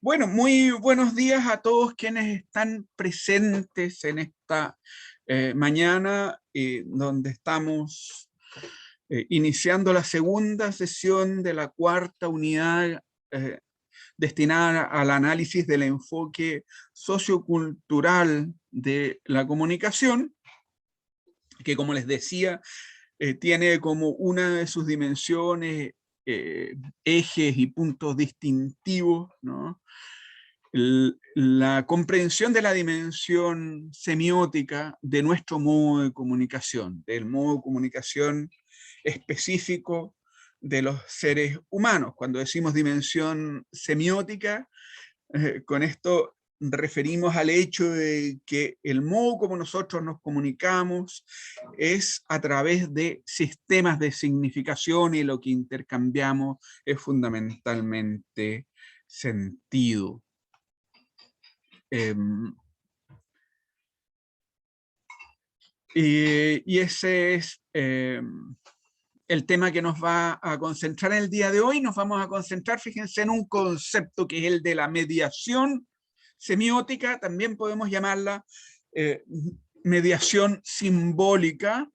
Bueno, muy buenos días a todos quienes están presentes en esta mañana, donde estamos iniciando la segunda sesión de la cuarta unidad eh, destinada al análisis del enfoque sociocultural de la comunicación, que, como les decía, tiene como una de sus dimensiones, ejes y puntos distintivos, ¿no?, la comprensión de la dimensión semiótica de nuestro modo de comunicación, del modo de comunicación específico de los seres humanos. Cuando decimos dimensión semiótica, con esto referimos al hecho de que el modo como nosotros nos comunicamos es a través de sistemas de significación, y lo que intercambiamos es fundamentalmente sentido. Y ese es el tema que nos va a concentrar en el día de hoy. Nos vamos a concentrar, fíjense, en un concepto que es el de la mediación semiótica. También podemos llamarla mediación simbólica.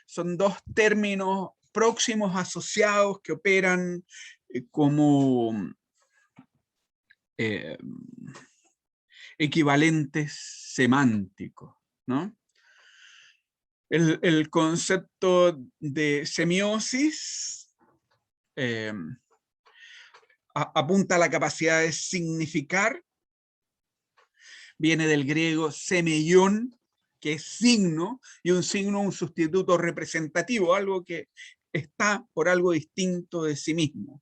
Son dos términos próximos asociados que operan como equivalentes semánticos, ¿no? El concepto de semiosis apunta a la capacidad de significar. Viene del griego semeion, que es signo, y un signo un sustituto representativo, algo que está por algo distinto de sí mismo.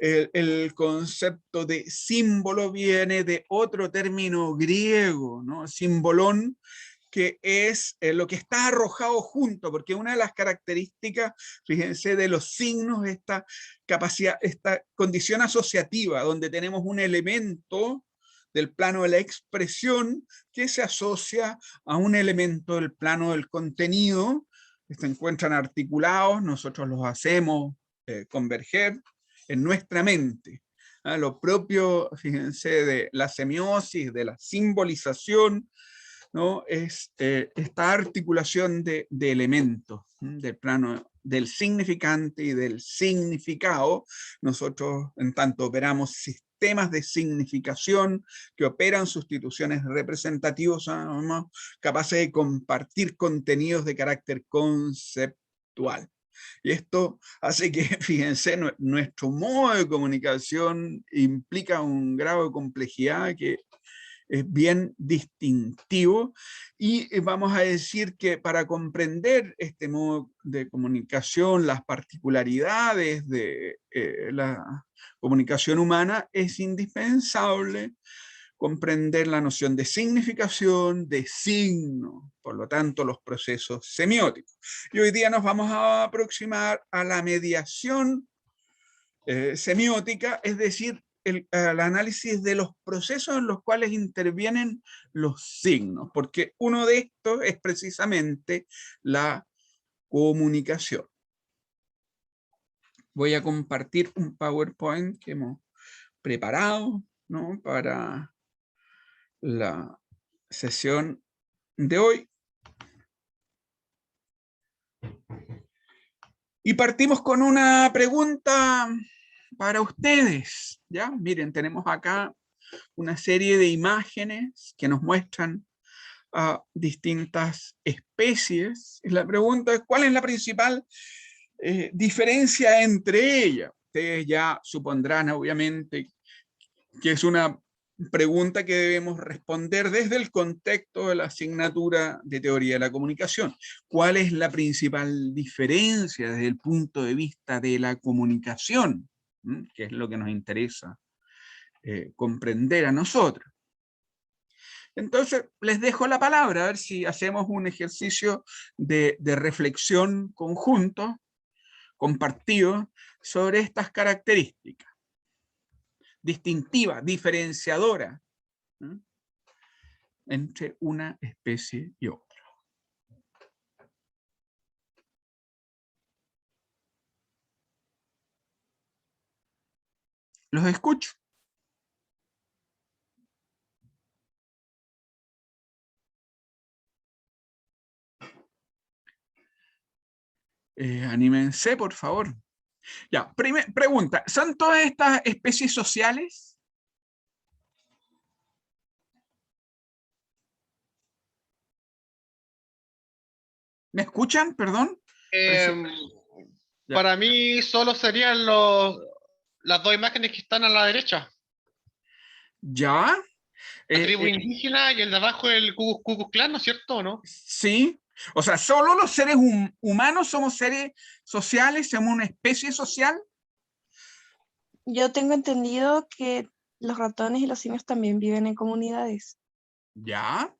El concepto de símbolo viene de otro término griego, ¿no?, simbolón, que es lo que está arrojado junto, porque una de las características, fíjense, de los signos, esta capacidad, esta condición asociativa, donde tenemos un elemento del plano de la expresión que se asocia a un elemento del plano del contenido, que se encuentran articulados, nosotros los hacemos converger en nuestra mente. Lo propio, fíjense, de la semiosis, de la simbolización, ¿no?, es esta articulación de elementos del plano del significante y del significado. Nosotros, en tanto, operamos sistemas de significación que operan sustituciones representativas, somos capaces de compartir contenidos de carácter conceptual. Y esto hace que, fíjense, nuestro modo de comunicación implica un grado de complejidad que es bien distintivo, y vamos a decir que para comprender este modo de comunicación, las particularidades de la comunicación humana, es indispensable comprender la noción de significación, de signo, por lo tanto los procesos semióticos. Y hoy día nos vamos a aproximar a la mediación semiótica, es decir, el análisis de los procesos en los cuales intervienen los signos, porque uno de estos es precisamente la comunicación. Voy a compartir un PowerPoint que hemos preparado, ¿no?, para la sesión de hoy. Y partimos con una pregunta para ustedes, ¿ya? Miren, tenemos acá una serie de imágenes que nos muestran a distintas especies. Y la pregunta es: ¿cuál es la principal diferencia entre ellas? Ustedes ya supondrán, obviamente, que es una pregunta que debemos responder desde el contexto de la asignatura de teoría de la comunicación. ¿Cuál es la principal diferencia desde el punto de vista de la comunicación? Que es lo que nos interesa comprender a nosotros. Entonces, les dejo la palabra, a ver si hacemos un ejercicio de reflexión conjunto, compartido, sobre estas características distintivas, diferenciadoras, ¿no?, entre una especie y otra. Los escucho. Anímense, por favor. Ya, pregunta, ¿son todas estas especies sociales? ¿Me escuchan? Perdón. Em, Ya. para mí solo serían las dos imágenes que están a la derecha. ¿Ya? La Eh, tribu eh, indígena y el de abajo el Ku Klux Klan, ¿no es cierto o no? sí. O sea, solo los seres humanos somos seres sociales, somos una especie social. Yo tengo entendido que los ratones y los simios también viven en comunidades. ¿Ya?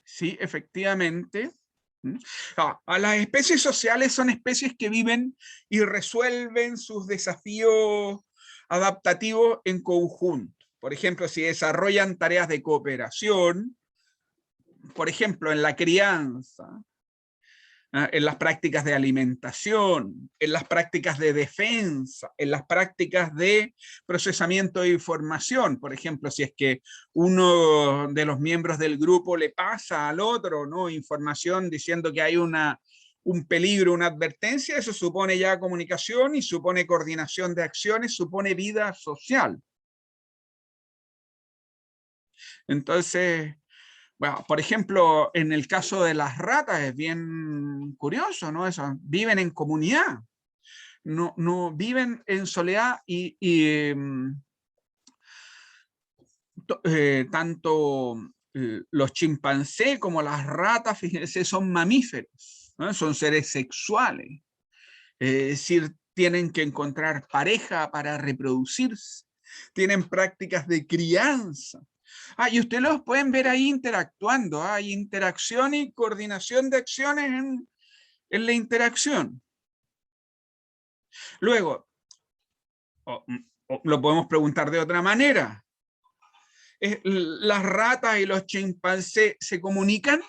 Sí, efectivamente. A las especies sociales son especies que viven y resuelven sus desafíos adaptativos en conjunto. Por ejemplo, si desarrollan tareas de cooperación, por ejemplo, en la crianza, en las prácticas de alimentación, en las prácticas de defensa, en las prácticas de procesamiento de información. Por ejemplo, si es que uno de los miembros del grupo le pasa al otro, ¿no?, información diciendo que hay un peligro, una advertencia, eso supone ya comunicación y supone coordinación de acciones, supone vida social. Entonces, bueno, por ejemplo, en el caso de las ratas es bien curioso, ¿no? Eso, viven en comunidad, no viven en soledad tanto los chimpancés como las ratas, fíjense, son mamíferos, ¿no? Son seres sexuales, es decir, tienen que encontrar pareja para reproducirse, tienen prácticas de crianza. Y ustedes los pueden ver ahí interactuando. Hay interacción y coordinación de acciones en la interacción. Luego, lo podemos preguntar de otra manera. ¿Las ratas y los chimpancés se comunican?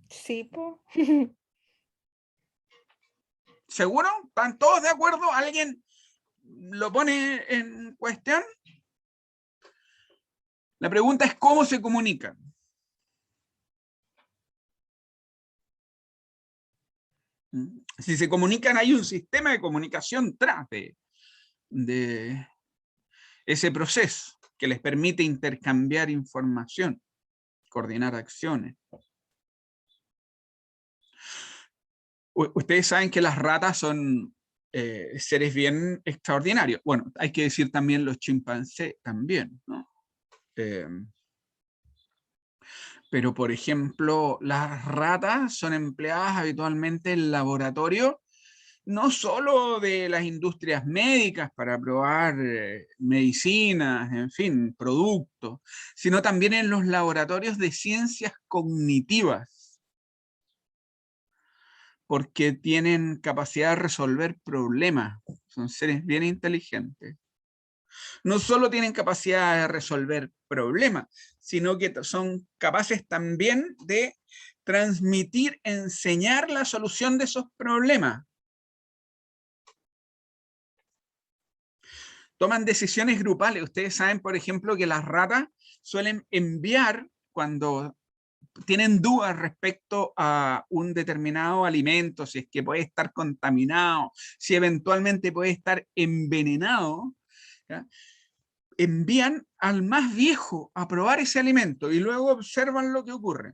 Sí, po. ¿Seguro? ¿Están todos de acuerdo? ¿Alguien lo pone en cuestión? La pregunta es ¿cómo se comunican? Si se comunican, hay un sistema de comunicación tras de ese proceso que les permite intercambiar información, coordinar acciones. Ustedes saben que las ratas son seres bien extraordinarios. Bueno, hay que decir también los chimpancés también, ¿no? Pero, por ejemplo, las ratas son empleadas habitualmente en laboratorio, no solo de las industrias médicas para probar medicinas, en fin, productos, sino también en los laboratorios de ciencias cognitivas, porque tienen capacidad de resolver problemas, son seres bien inteligentes. No solo tienen capacidad de resolver problemas, sino que son capaces también de transmitir, enseñar la solución de esos problemas. Toman decisiones grupales. Ustedes saben, por ejemplo, que las ratas suelen enviar cuando tienen dudas respecto a un determinado alimento, si es que puede estar contaminado, si eventualmente puede estar envenenado, ¿ya?, envían al más viejo a probar ese alimento y luego observan lo que ocurre.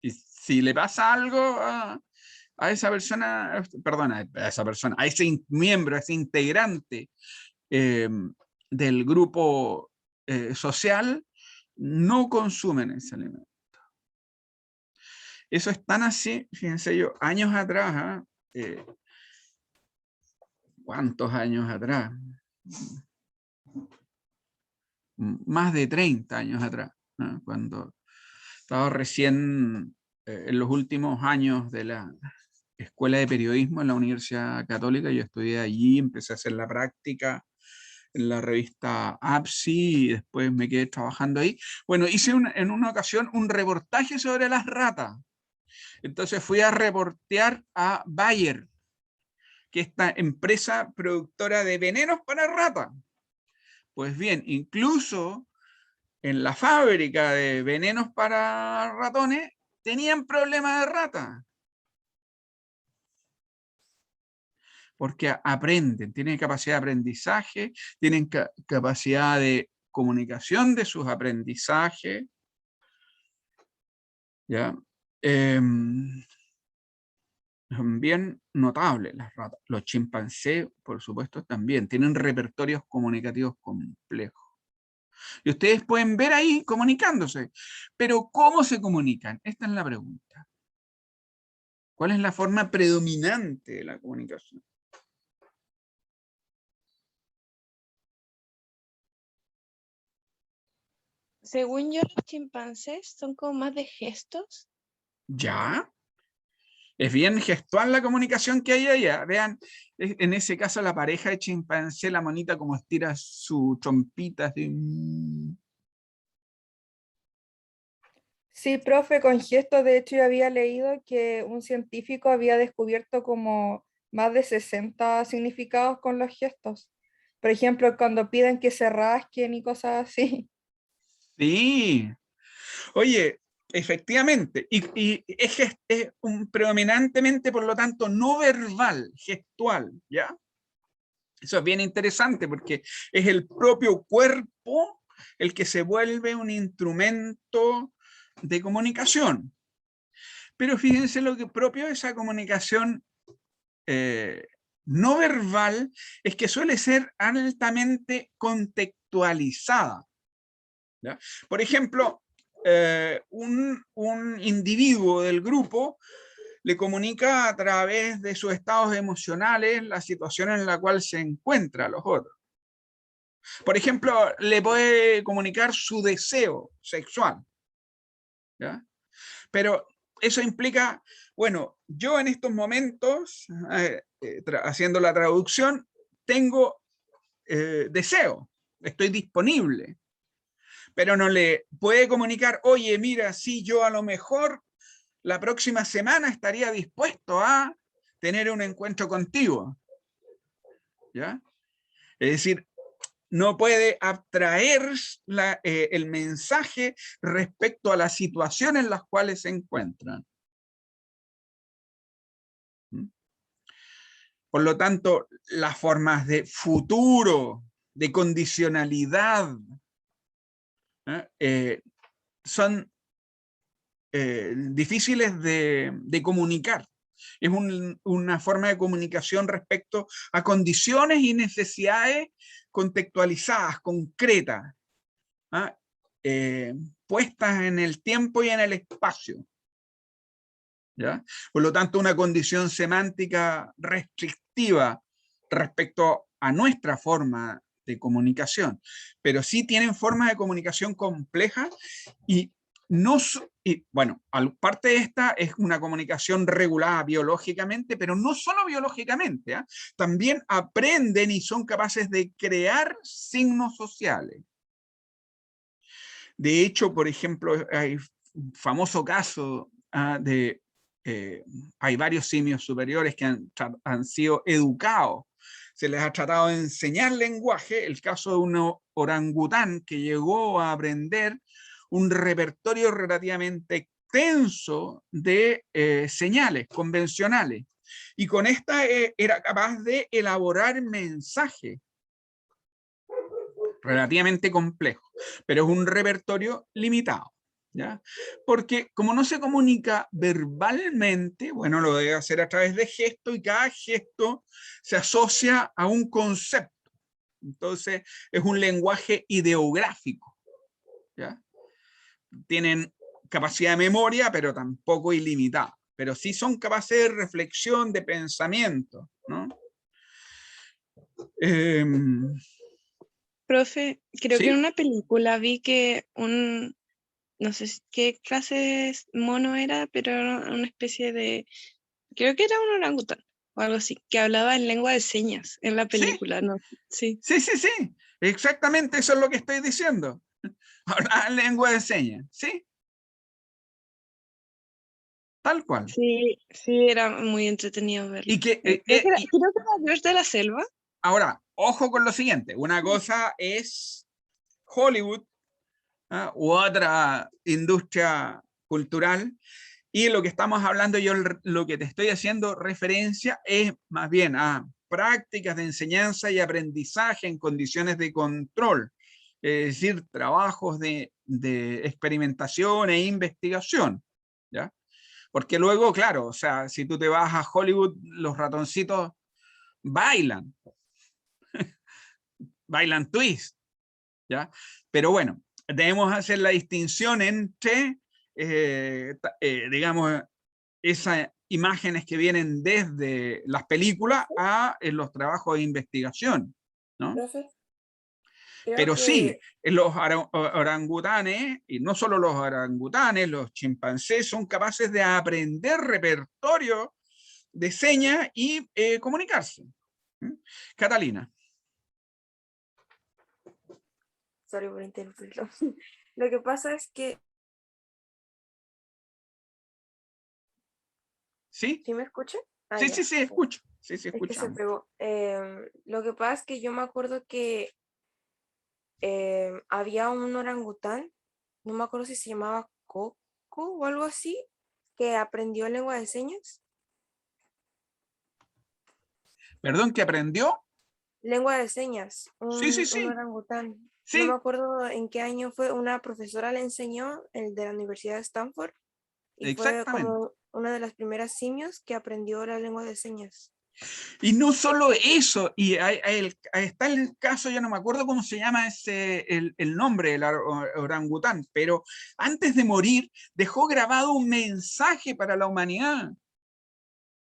Y si le pasa algo a esa persona, perdona, a esa persona, a ese miembro, a ese integrante del grupo social, no consumen ese alimento. Eso es tan así, fíjense yo, años atrás, ¿cuántos años atrás? Más de 30 años atrás, ¿no?, cuando estaba recién en los últimos años de la escuela de periodismo en la Universidad Católica. Yo estudié allí, empecé a hacer la práctica en la revista APSI y después me quedé trabajando ahí. Bueno, hice en una ocasión un reportaje sobre las ratas. Entonces fui a reportear a Bayer, que es esta empresa productora de venenos para ratas. Pues bien, incluso en la fábrica de venenos para ratones tenían problemas de rata. Porque aprenden, tienen capacidad de aprendizaje, tienen capacidad de comunicación de sus aprendizajes. ¿Ya? Son bien notables las ratas. Los chimpancés, por supuesto, también tienen repertorios comunicativos complejos. Y ustedes pueden ver ahí comunicándose. Pero ¿cómo se comunican? Esta es la pregunta. ¿Cuál es la forma predominante de la comunicación? Según yo, los chimpancés son como más de gestos. ¿Ya? Es bien gestual la comunicación que hay allá. Vean, en ese caso la pareja de chimpancé, la monita como estira su trompita. Así. Sí, profe, con gestos, de hecho, yo había leído que un científico había descubierto como más de 60 significados con los gestos. Por ejemplo, cuando piden que se rasquen y cosas así. Sí. Oye, efectivamente. Y es predominantemente, por lo tanto, no verbal, gestual, ¿ya? Eso es bien interesante porque es el propio cuerpo el que se vuelve un instrumento de comunicación. Pero fíjense lo que propio de esa comunicación no verbal es que suele ser altamente contextualizada. ¿Ya? Por ejemplo, un individuo del grupo le comunica a través de sus estados emocionales la situación en la cual se encuentra a los otros. Por ejemplo, le puede comunicar su deseo sexual. ¿Ya? Pero eso implica, bueno, yo en estos momentos, haciendo la traducción, tengo deseo, estoy disponible, pero no le puede comunicar, oye, mira, sí, yo a lo mejor la próxima semana estaría dispuesto a tener un encuentro contigo. ¿Ya? Es decir, no puede abstraer el mensaje respecto a la situación en las cuales se encuentran. ¿Mm? Por lo tanto, las formas de futuro, de condicionalidad, son difíciles de comunicar. Es una forma de comunicación respecto a condiciones y necesidades contextualizadas, concretas, ¿ah? Puestas en el tiempo y en el espacio. ¿Ya? Por lo tanto, una condición semántica restrictiva respecto a nuestra forma de comunicación, pero sí tienen formas de comunicación complejas y no, y bueno, parte de esta es una comunicación regulada biológicamente, pero no solo biológicamente, ¿eh? También aprenden y son capaces de crear signos sociales. De hecho, por ejemplo, hay un famoso caso de hay varios simios superiores que han sido educados, se les ha tratado de enseñar lenguaje, el caso de un orangután que llegó a aprender un repertorio relativamente extenso de señales convencionales, y con esta era capaz de elaborar mensajes relativamente complejo, pero es un repertorio limitado, ¿ya? Porque como no se comunica verbalmente, bueno, lo debe hacer a través de gestos y cada gesto se asocia a un concepto. Entonces, es un lenguaje ideográfico, ¿ya? Tienen capacidad de memoria, pero tampoco ilimitada. Pero sí son capaces de reflexión, de pensamiento, ¿no? Profe, creo que en ¿Sí? una película vi que no sé qué clase de mono era, pero era una especie de, creo que era un orangután o algo así, que hablaba en lengua de señas en la Sí, película, ¿no? Sí. sí, sí, sí. Exactamente eso es lo que estoy diciendo. Hablar lengua de señas, ¿sí? Tal cual. Sí, sí, era muy entretenido verlo. Y que, Creo que era George de la Selva. ahora, ojo con lo siguiente. Una cosa es Hollywood, u otra industria cultural. Y lo que estamos hablando, yo lo que te estoy haciendo referencia es más bien a prácticas de enseñanza y aprendizaje en condiciones de control, es decir, trabajos de experimentación e investigación, ¿ya? Porque luego, claro, o sea, si tú te vas a Hollywood, los ratoncitos bailan, bailan twist, ¿ya? Pero bueno, debemos hacer la distinción entre, digamos, esas imágenes que vienen desde las películas a los trabajos de investigación, ¿no? Profe, creo Pero sí, que los orangutanes, y no solo los orangutanes, los chimpancés son capaces de aprender repertorio de señas y comunicarse. ¿Mm? Catalina. sorry por interrumpirlo. Lo que pasa es que, ¿Sí? ¿sí me escucha? Ah, Sí, ya. sí, sí, escucho. Sí, sí, Es que se escuchamos. pegó. Lo que pasa es que yo me acuerdo que había un orangután, no me acuerdo si se llamaba Coco o algo así, que aprendió lengua de señas. ¿Perdón, que aprendió? Lengua de señas, Sí, sí, un sí. orangután. No me Sí, acuerdo en qué año fue, una profesora le enseñó, el de la Universidad de Stanford, y fue exactamente. como una de las primeras simios que aprendió la lengua de señas. Y no solo eso, y está el caso, ya no me acuerdo cómo se llama el nombre del orangután, pero antes de morir dejó grabado un mensaje para la humanidad.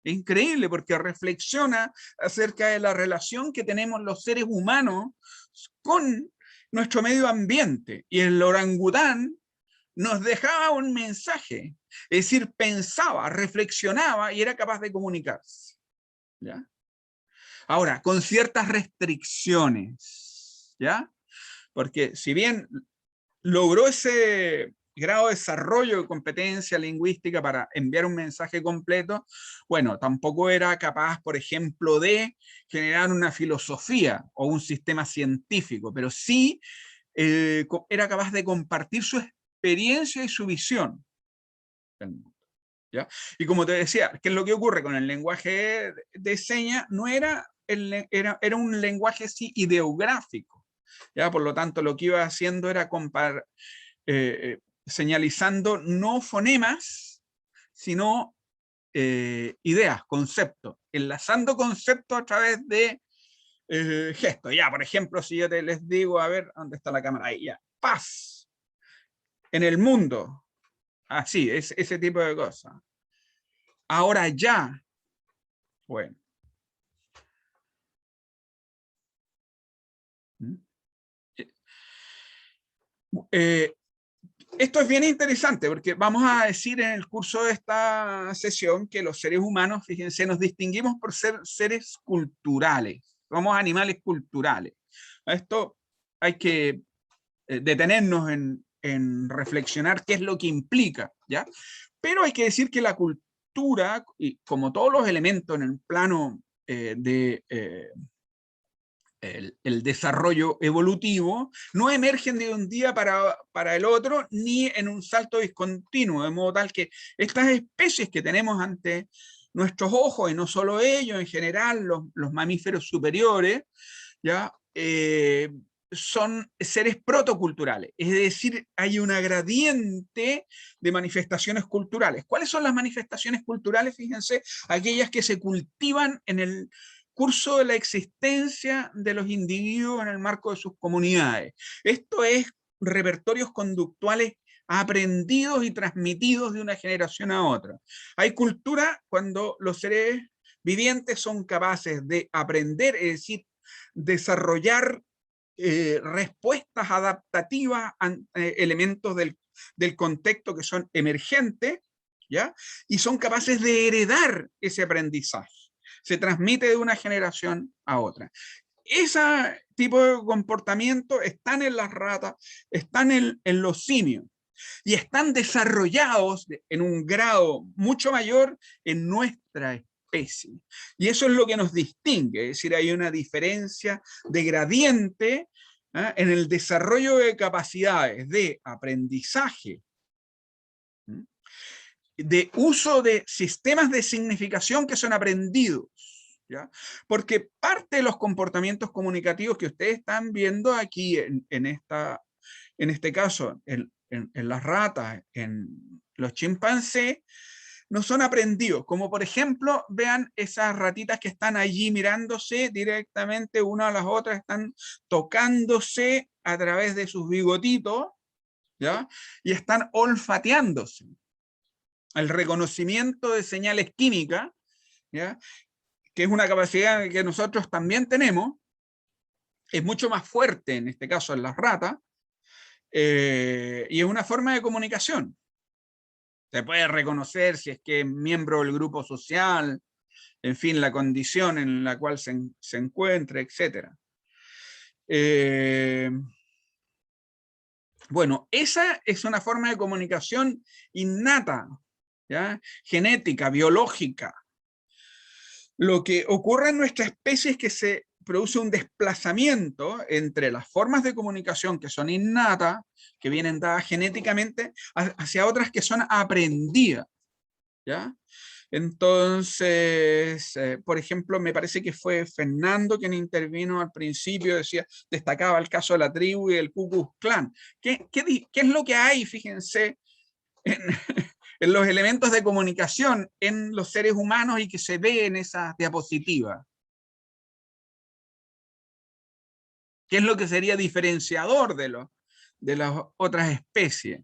Es increíble porque reflexiona acerca de la relación que tenemos los seres humanos con nuestro medio ambiente. Y el orangután nos dejaba un mensaje, es decir, pensaba, reflexionaba y era capaz de comunicarse. ¿Ya? Ahora, con ciertas restricciones, ¿ya? Porque si bien logró ese grado de desarrollo de competencia lingüística para enviar un mensaje completo, bueno, tampoco era capaz, por ejemplo, de generar una filosofía o un sistema científico, pero sí era capaz de compartir su experiencia y su visión del mundo. ¿Ya? Y como te decía, ¿qué es lo que ocurre con el lenguaje de señas? No era, era un lenguaje sí ideográfico, ¿ya? Por lo tanto, lo que iba haciendo era señalizando no fonemas, sino ideas, conceptos, enlazando conceptos a través de gestos. Ya, por ejemplo, si yo les digo, a ver, ¿dónde está la cámara? Ahí, ya, paz en el mundo. Así, ese tipo de cosas. Ahora ya, bueno. Esto es bien interesante porque vamos a decir en el curso de esta sesión que los seres humanos, fíjense, nos distinguimos por ser seres culturales. Somos animales culturales. Esto hay que detenernos en reflexionar qué es lo que implica, ¿ya? Pero hay que decir que la cultura, y como todos los elementos en el plano de el desarrollo evolutivo, no emergen de un día para el otro, ni en un salto discontinuo, de modo tal que estas especies que tenemos ante nuestros ojos, y no solo ellos, en general los mamíferos superiores, ¿ya? Son seres protoculturales, es decir, hay una gradiente de manifestaciones culturales. ¿Cuáles son las manifestaciones culturales? Fíjense, aquellas que se cultivan en el curso de la existencia de los individuos en el marco de sus comunidades. Esto es repertorios conductuales aprendidos y transmitidos de una generación a otra. Hay cultura cuando los seres vivientes son capaces de aprender, es decir, desarrollar respuestas adaptativas a elementos del contexto que son emergentes, ¿ya? Y son capaces de heredar ese aprendizaje. Se transmite de una generación a otra. Ese tipo de comportamiento están en las ratas, están en los simios y están desarrollados en un grado mucho mayor en nuestra especie. Y eso es lo que nos distingue, es decir, hay una diferencia de gradiente en el desarrollo de capacidades de aprendizaje, de uso de sistemas de significación que son aprendidos, ¿ya? Porque parte de los comportamientos comunicativos que ustedes están viendo aquí en este caso, en las ratas, en los chimpancés, no son aprendidos, como por ejemplo, vean esas ratitas que están allí mirándose directamente una a las otras, están tocándose a través de sus bigotitos, ¿ya? Y están olfateándose. El reconocimiento de señales químicas, ¿ya? Que es una capacidad que nosotros también tenemos, es mucho más fuerte en este caso en las ratas, y es una forma de comunicación. Se puede reconocer si es que es miembro del grupo social, en fin, la condición en la cual se encuentra, etc. Bueno, esa es una forma de comunicación innata, ¿ya? Genética, biológica. Lo que ocurre en nuestra especie es que se produce un desplazamiento entre las formas de comunicación que son innatas, que vienen dadas genéticamente, hacia otras que son aprendidas, ¿ya? Entonces, por ejemplo, me parece que fue Fernando quien intervino al principio, destacaba el caso de la tribu y el Ku Klux Klan. ¿Qué es lo que hay, fíjense, en los elementos de comunicación en los seres humanos y que se ve en esas diapositivas? ¿Qué es lo que sería diferenciador de las otras especies?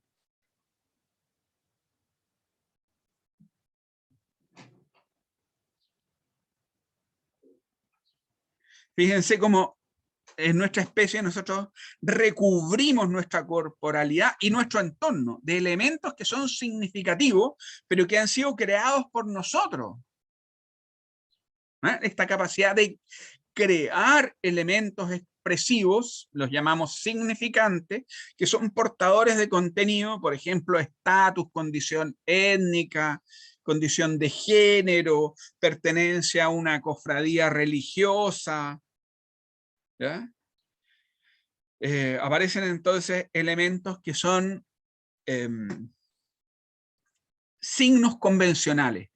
Fíjense cómo en nuestra especie nosotros recubrimos nuestra corporalidad y nuestro entorno de elementos que son significativos, pero que han sido creados por nosotros. Esta capacidad de crear elementos expresivos, los llamamos significantes, que son portadores de contenido, por ejemplo, estatus, condición étnica, condición de género, pertenencia a una cofradía religiosa, ¿ya? Aparecen entonces elementos que son signos convencionales,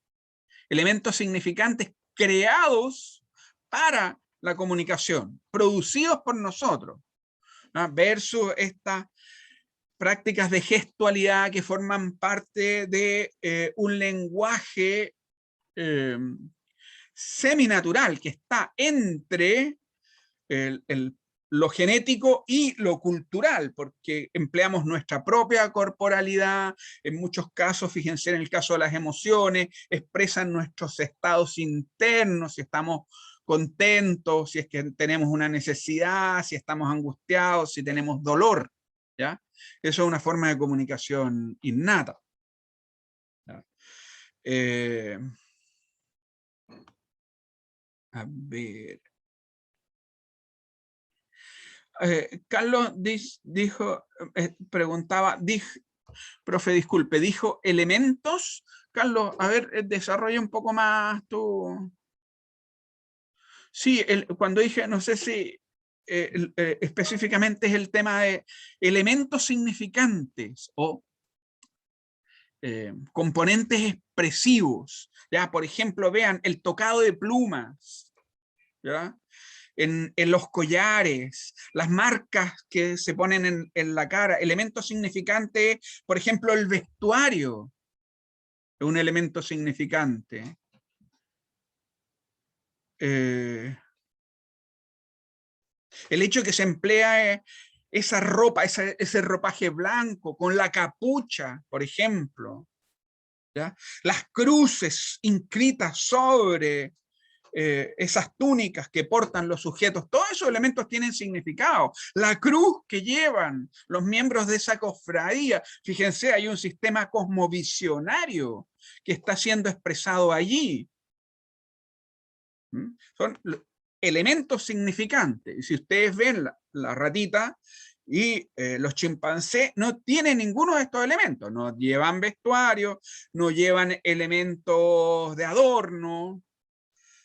elementos significantes creados para la comunicación, producidos por nosotros, ¿no? Versus estas prácticas de gestualidad que forman parte de un lenguaje seminatural que está entre lo genético y lo cultural, porque empleamos nuestra propia corporalidad, en muchos casos, fíjense en el caso de las emociones, expresan nuestros estados internos, si estamos contentos, si es que tenemos una necesidad, si estamos angustiados, si tenemos dolor, ¿ya? Eso es una forma de comunicación innata, ¿ya? A ver... Carlos dijo, preguntaba, profe, disculpe, dijo elementos. Carlos, a ver, desarrolla un poco más tu... Sí, cuando dije, no sé si específicamente es el tema de elementos significantes o componentes expresivos. ¿Ya? Por ejemplo, vean el tocado de plumas, ¿ya? En los collares, las marcas que se ponen en la cara, elementos significantes, por ejemplo, el vestuario es un elemento significante. El hecho de que se emplea esa ropa, ese ropaje blanco, con la capucha, por ejemplo, ¿ya? Las cruces inscritas sobre esas túnicas que portan los sujetos, todos esos elementos tienen significado. La cruz que llevan los miembros de esa cofradía, fíjense, hay un sistema cosmovisionario que está siendo expresado allí. Son elementos significantes. Y si ustedes ven la ratita y los chimpancés, no tienen ninguno de estos elementos. No llevan vestuario, no llevan elementos de adorno,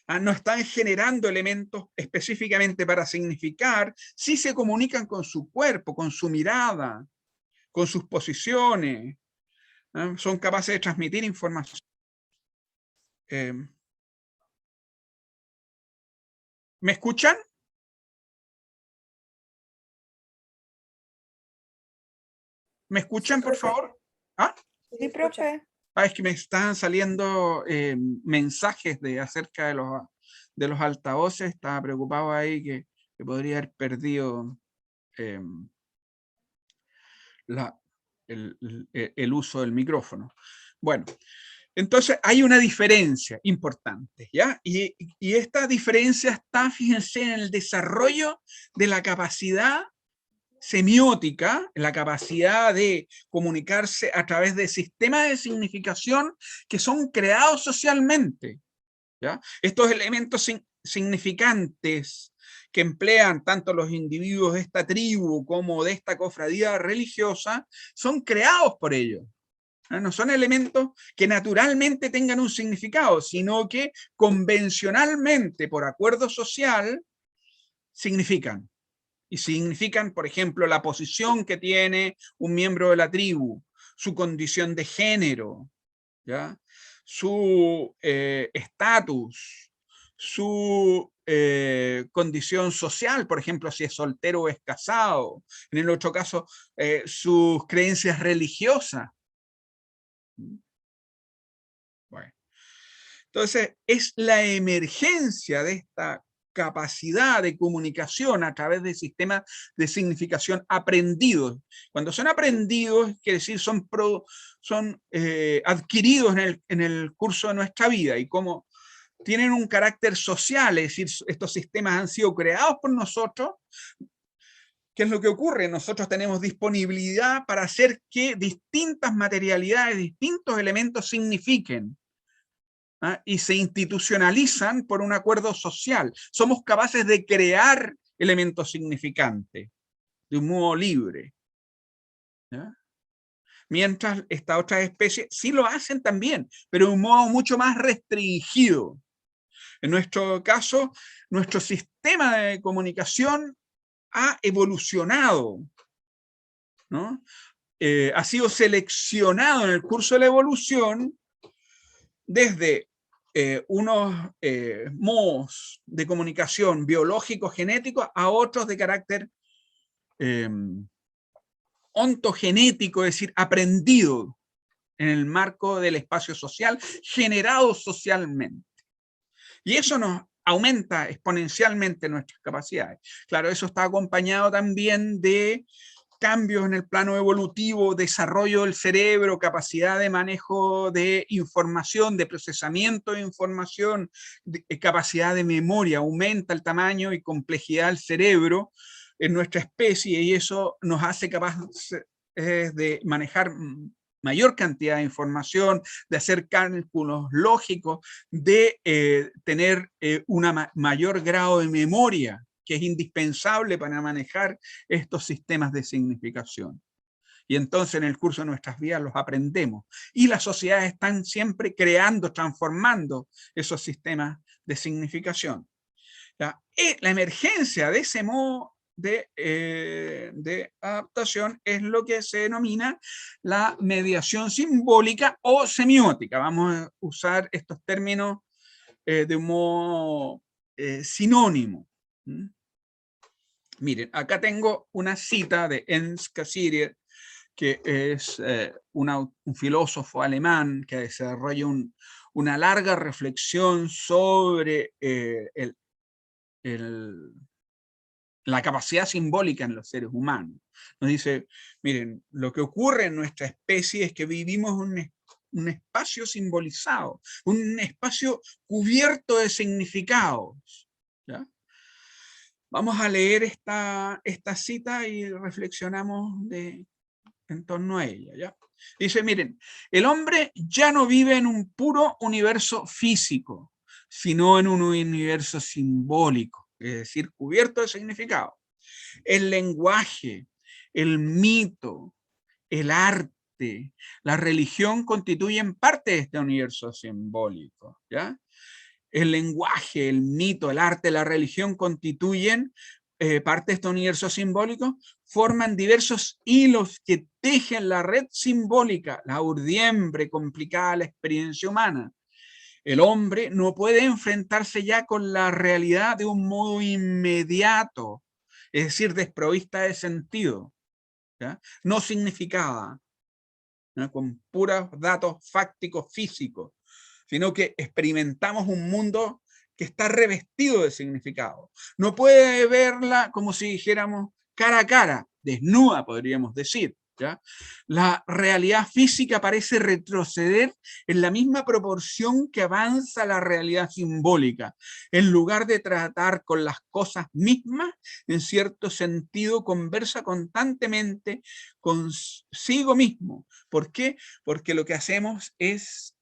No están generando elementos específicamente para significar, sí se comunican con su cuerpo, con su mirada, con sus posiciones, son capaces de transmitir información. ¿Me escuchan? ¿Me escuchan, por favor? ¿Ah? Sí, profe. Es que me están saliendo mensajes acerca de los altavoces. Estaba preocupado ahí que podría haber perdido el uso del micrófono. Bueno, entonces hay una diferencia importante, ¿ya? Y esta diferencia está, fíjense, en el desarrollo de la capacidad semiótica, la capacidad de comunicarse a través de sistemas de significación que son creados socialmente, ¿ya? Estos elementos significantes que emplean tanto los individuos de esta tribu como de esta cofradía religiosa son creados por ellos. No son elementos que naturalmente tengan un significado, sino que convencionalmente, por acuerdo social, significan. Y significan, por ejemplo, la posición que tiene un miembro de la tribu, su condición de género, ¿ya? Su estatus, su condición social, por ejemplo, si es soltero o es casado. En el otro caso, sus creencias religiosas. Bueno. Entonces, es la emergencia de esta capacidad de comunicación a través de sistemas de significación aprendidos. Cuando son aprendidos, quiere decir son adquiridos en el curso de nuestra vida, y como tienen un carácter social, es decir, estos sistemas han sido creados por nosotros. ¿Qué es lo que ocurre? Nosotros tenemos disponibilidad para hacer que distintas materialidades, distintos elementos signifiquen, y se institucionalizan por un acuerdo social. Somos capaces de crear elementos significantes de un modo libre, ¿ya? Mientras esta otra especie sí lo hacen también, pero de un modo mucho más restringido. En nuestro caso, nuestro sistema de comunicación ha evolucionado, ¿no? Ha sido seleccionado en el curso de la evolución desde unos modos de comunicación biológicos, genéticos, a otros de carácter ontogenético, es decir, aprendido en el marco del espacio social, generado socialmente. Y eso nos aumenta exponencialmente nuestras capacidades. Claro, eso está acompañado también de cambios en el plano evolutivo, desarrollo del cerebro, capacidad de manejo de información, de procesamiento de información, capacidad de memoria. Aumenta el tamaño y complejidad del cerebro en nuestra especie, y eso nos hace capaces de manejar mayor cantidad de información, de hacer cálculos lógicos, de tener un mayor grado de memoria, que es indispensable para manejar estos sistemas de significación. Y entonces en el curso de nuestras vidas los aprendemos. Y las sociedades están siempre creando, transformando esos sistemas de significación. La emergencia de ese modo de adaptación es lo que se denomina la mediación simbólica o semiótica. Vamos a usar estos términos de un modo sinónimo. Miren, acá tengo una cita de Ernst Cassirer, que es un filósofo alemán que desarrolla una larga reflexión sobre la capacidad simbólica en los seres humanos. Nos dice, miren, lo que ocurre en nuestra especie es que vivimos un espacio simbolizado, un espacio cubierto de significados, ¿ya? Vamos a leer esta cita y reflexionamos en torno a ella, ¿ya? Dice, miren, el hombre ya no vive en un puro universo físico, sino en un universo simbólico, es decir, cubierto de significado. El lenguaje, el mito, el arte, la religión constituyen parte de este universo simbólico, ¿ya? el lenguaje, el mito, el arte, la religión constituyen parte de este universo simbólico, forman diversos hilos que tejen la red simbólica, la urdiembre complicada de la experiencia humana. El hombre no puede enfrentarse ya con la realidad de un modo inmediato, es decir, desprovista de sentido, ¿ya? No significada, ¿no? Con puros datos fácticos físicos, sino que experimentamos un mundo que está revestido de significado. No puede verla como si dijéramos cara a cara, desnuda, podríamos decir, ¿ya? La realidad física parece retroceder en la misma proporción que avanza la realidad simbólica. En lugar de tratar con las cosas mismas, en cierto sentido, conversa constantemente consigo mismo. ¿Por qué? Porque lo que hacemos es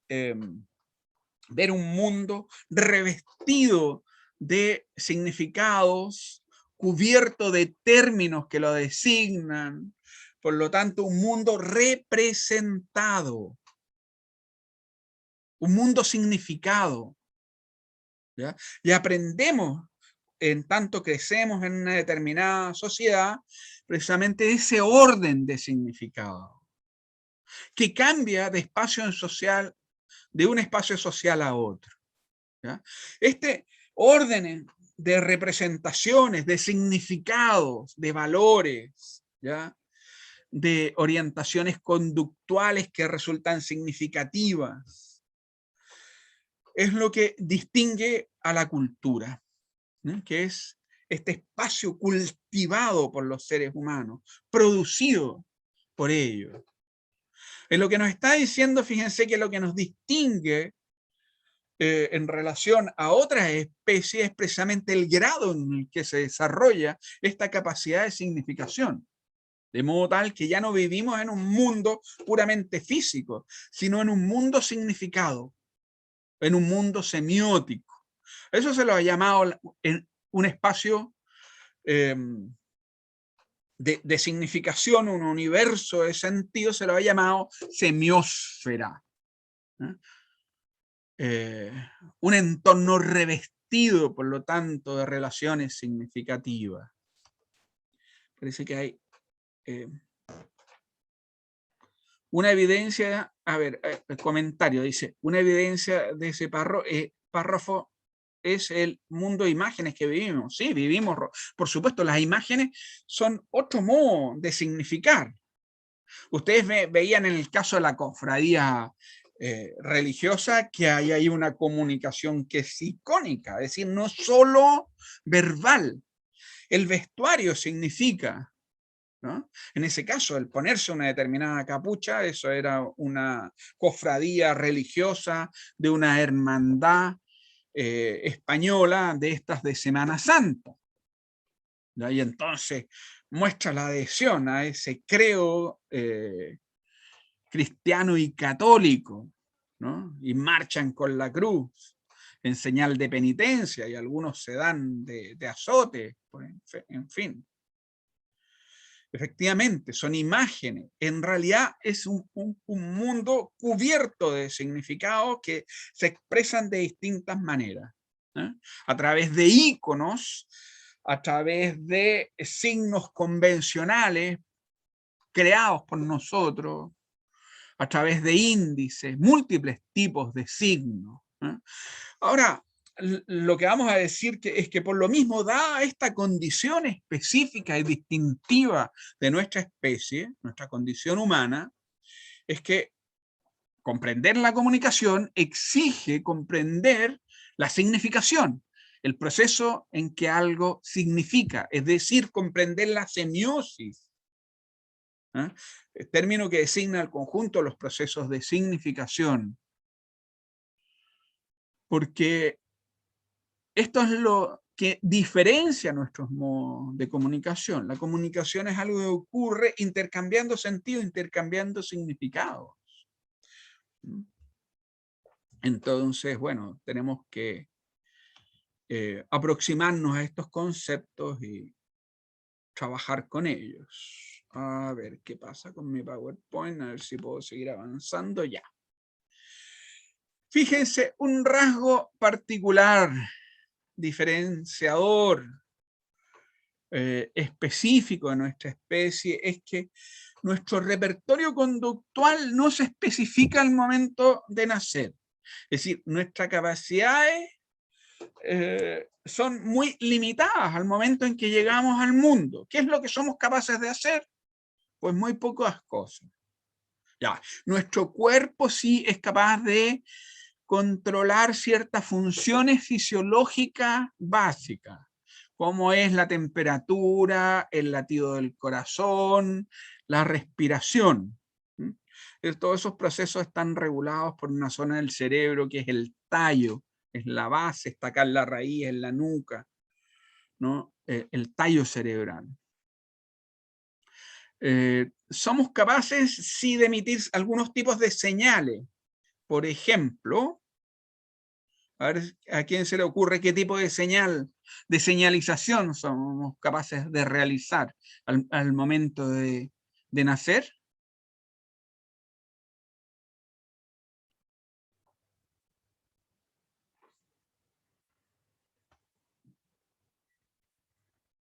ver un mundo revestido de significados, cubierto de términos que lo designan, por lo tanto un mundo representado, un mundo significado, ¿ya? Y aprendemos, en tanto crecemos en una determinada sociedad, precisamente ese orden de significado, que cambia de espacio social, de un espacio social a otro, ¿ya? Este orden de representaciones, de significados, de valores, ¿ya? De orientaciones conductuales que resultan significativas, es lo que distingue a la cultura, ¿no? Que es este espacio cultivado por los seres humanos, producido por ellos. En lo que nos está diciendo, fíjense que lo que nos distingue en relación a otras especies es precisamente el grado en el que se desarrolla esta capacidad de significación. De modo tal que ya no vivimos en un mundo puramente físico, sino en un mundo significado, en un mundo semiótico. Eso se lo ha llamado en un espacio de significación, un universo de sentido, se lo ha llamado semiósfera. Un entorno revestido, por lo tanto, de relaciones significativas. Parece que hay una evidencia, a ver, el comentario dice, una evidencia de ese párrafo es el mundo de imágenes que vivimos. Sí, vivimos, por supuesto, las imágenes son otro modo de significar. Ustedes veían en el caso de la cofradía religiosa que hay ahí una comunicación que es icónica, es decir, no solo verbal. El vestuario significa, ¿no? En ese caso, el ponerse una determinada capucha, eso era una cofradía religiosa de una hermandad española de estas de Semana Santa. ¿Ya? Y entonces muestra la adhesión a ese credo cristiano y católico, ¿no? Y marchan con la cruz en señal de penitencia y algunos se dan de azote, en fin. Efectivamente, son imágenes. En realidad es un mundo cubierto de significados que se expresan de distintas maneras, ¿eh? A través de íconos, a través de signos convencionales creados por nosotros, a través de índices, múltiples tipos de signos, ¿eh? Ahora, lo que vamos a decir es que por lo mismo, dada esta condición específica y distintiva de nuestra especie, nuestra condición humana, es que comprender la comunicación exige comprender la significación, el proceso en que algo significa, es decir, comprender la semiosis, ¿eh? El término que designa el conjunto de los procesos de significación. Porque esto es lo que diferencia nuestros modos de comunicación. La comunicación es algo que ocurre intercambiando sentido, intercambiando significados. Entonces, bueno, tenemos que aproximarnos a estos conceptos y trabajar con ellos. A ver qué pasa con mi PowerPoint, a ver si puedo seguir avanzando ya. Fíjense, un rasgo particular, diferenciador, específico de nuestra especie es que nuestro repertorio conductual no se especifica al momento de nacer. Es decir, nuestras capacidades son muy limitadas al momento en que llegamos al mundo. ¿Qué es lo que somos capaces de hacer? Pues muy pocas cosas. Ya, nuestro cuerpo sí es capaz de controlar ciertas funciones fisiológicas básicas, como es la temperatura, el latido del corazón, la respiración. Todos esos procesos están regulados por una zona del cerebro que es el tallo, es la base, está acá en la raíz, en la nuca, ¿no? El tallo cerebral. Somos capaces, sí, de emitir algunos tipos de señales. Por ejemplo, a ver a quién se le ocurre qué tipo de señalización somos capaces de realizar al momento de nacer.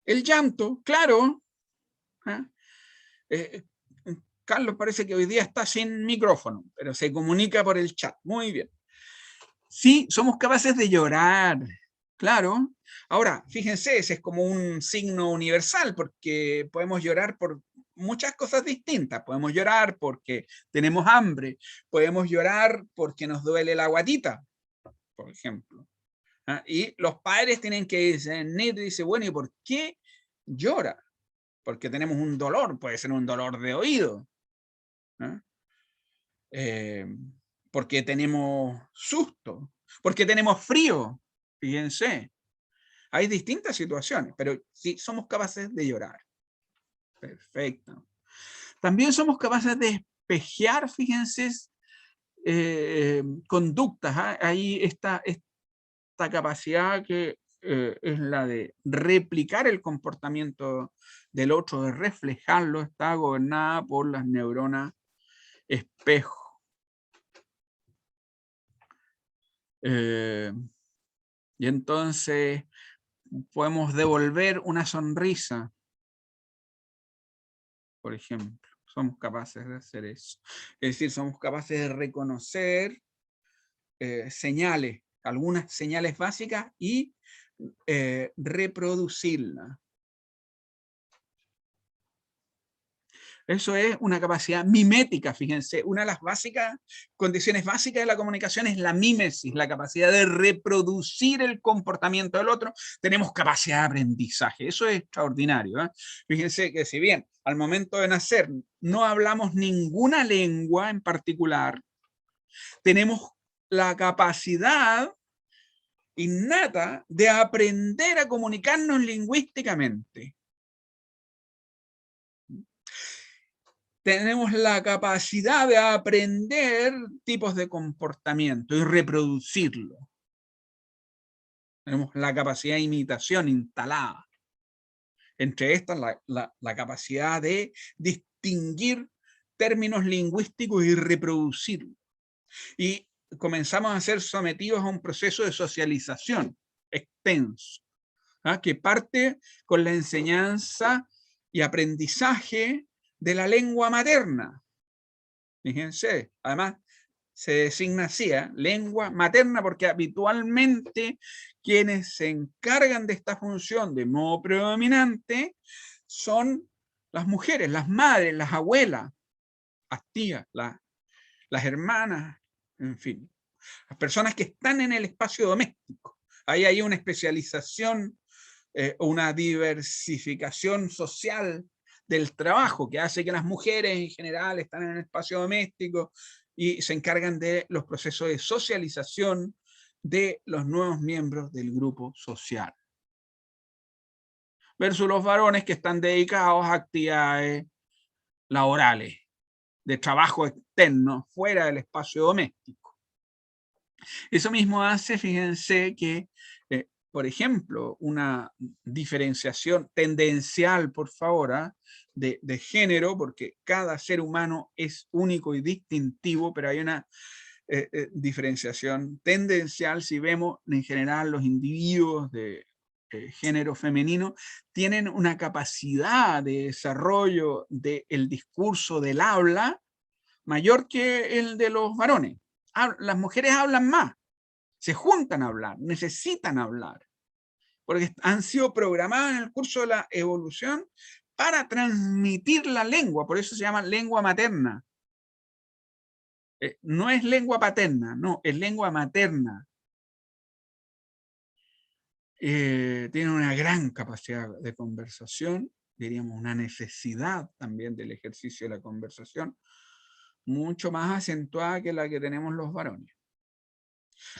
El llanto, claro. Carlos parece que hoy día está sin micrófono, pero se comunica por el chat. Muy bien. Sí, somos capaces de llorar, claro. Ahora, fíjense, ese es como un signo universal, porque podemos llorar por muchas cosas distintas. Podemos llorar porque tenemos hambre, podemos llorar porque nos duele la guatita, por ejemplo. Y los padres tienen que discernir, dice, bueno, ¿y por qué llora? Porque tenemos un dolor, puede ser un dolor de oído. Porque tenemos susto, porque tenemos frío, fíjense. Hay distintas situaciones, pero sí somos capaces de llorar. Perfecto. También somos capaces de espejear, fíjense, conductas. Ahí está esta capacidad que es la de replicar el comportamiento del otro, de reflejarlo, está gobernada por las neuronas espejo. Y entonces podemos devolver una sonrisa, por ejemplo. Somos capaces de hacer eso. Es decir, somos capaces de reconocer señales, algunas señales básicas y reproducirlas. Eso es una capacidad mimética, fíjense. Una de las condiciones básicas de la comunicación es la mímesis, la capacidad de reproducir el comportamiento del otro. Tenemos capacidad de aprendizaje. Eso es extraordinario. Fíjense que si bien al momento de nacer no hablamos ninguna lengua en particular, tenemos la capacidad innata de aprender a comunicarnos lingüísticamente. Tenemos la capacidad de aprender tipos de comportamiento y reproducirlo. Tenemos la capacidad de imitación instalada. Entre estas, la capacidad de distinguir términos lingüísticos y reproducirlos. Y comenzamos a ser sometidos a un proceso de socialización extenso, que parte con la enseñanza y aprendizaje de la lengua materna. Fíjense, además se designa así, lengua materna, porque habitualmente quienes se encargan de esta función de modo predominante son las mujeres, las madres, las abuelas, las tías, las hermanas, en fin, las personas que están en el espacio doméstico. Ahí hay una especialización, una diversificación social del trabajo que hace que las mujeres en general están en el espacio doméstico y se encargan de los procesos de socialización de los nuevos miembros del grupo social. Versus los varones que están dedicados a actividades laborales, de trabajo externo, fuera del espacio doméstico. Eso mismo hace, fíjense, que por ejemplo, una diferenciación tendencial, por favor, de género, porque cada ser humano es único y distintivo, pero hay una diferenciación tendencial. Si vemos en general los individuos de género femenino tienen una capacidad de desarrollo del discurso del habla mayor que el de los varones. Las mujeres hablan más, se juntan a hablar, necesitan hablar, porque han sido programadas en el curso de la evolución para transmitir la lengua, por eso se llama lengua materna. No es lengua paterna, no, es lengua materna. Tienen una gran capacidad de conversación, diríamos una necesidad también del ejercicio de la conversación, mucho más acentuada que la que tenemos los varones.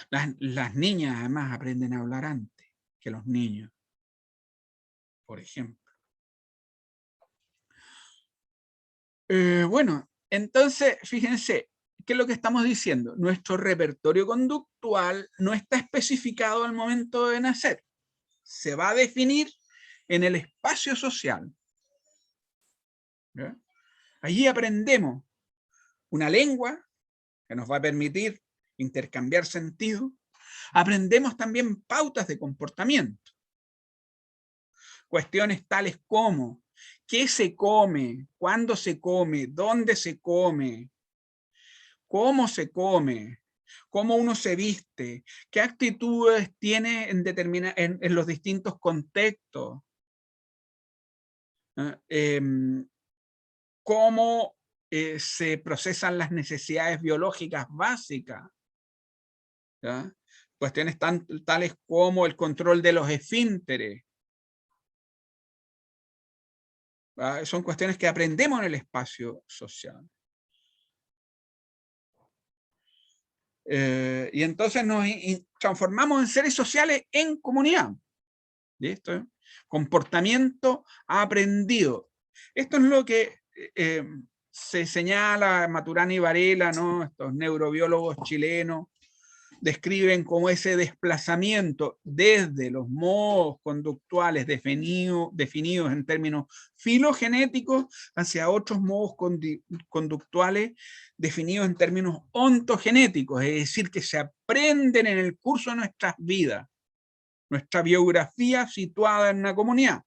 Las niñas además aprenden a hablar antes que los niños, por ejemplo. Bueno, entonces, fíjense, ¿qué es lo que estamos diciendo? Nuestro repertorio conductual no está especificado al momento de nacer. Se va a definir en el espacio social. ¿Ya? Allí aprendemos una lengua que nos va a permitir intercambiar sentido. Aprendemos también pautas de comportamiento. Cuestiones tales como qué se come, cuándo se come, dónde se come, cómo se come, cómo uno se viste, qué actitudes tiene en los distintos contextos, cómo se procesan las necesidades biológicas básicas, ¿ya? Cuestiones tales como el control de los esfínteres. ¿Va? Son cuestiones que aprendemos en el espacio social. Y entonces nos transformamos en seres sociales en comunidad. ¿Listo? Comportamiento aprendido. Esto es lo que se señala Maturana y Varela, ¿no? Estos neurobiólogos chilenos describen como ese desplazamiento desde los modos conductuales definidos en términos filogenéticos hacia otros modos conductuales definidos en términos ontogenéticos, es decir, que se aprenden en el curso de nuestras vidas, nuestra biografía situada en una comunidad.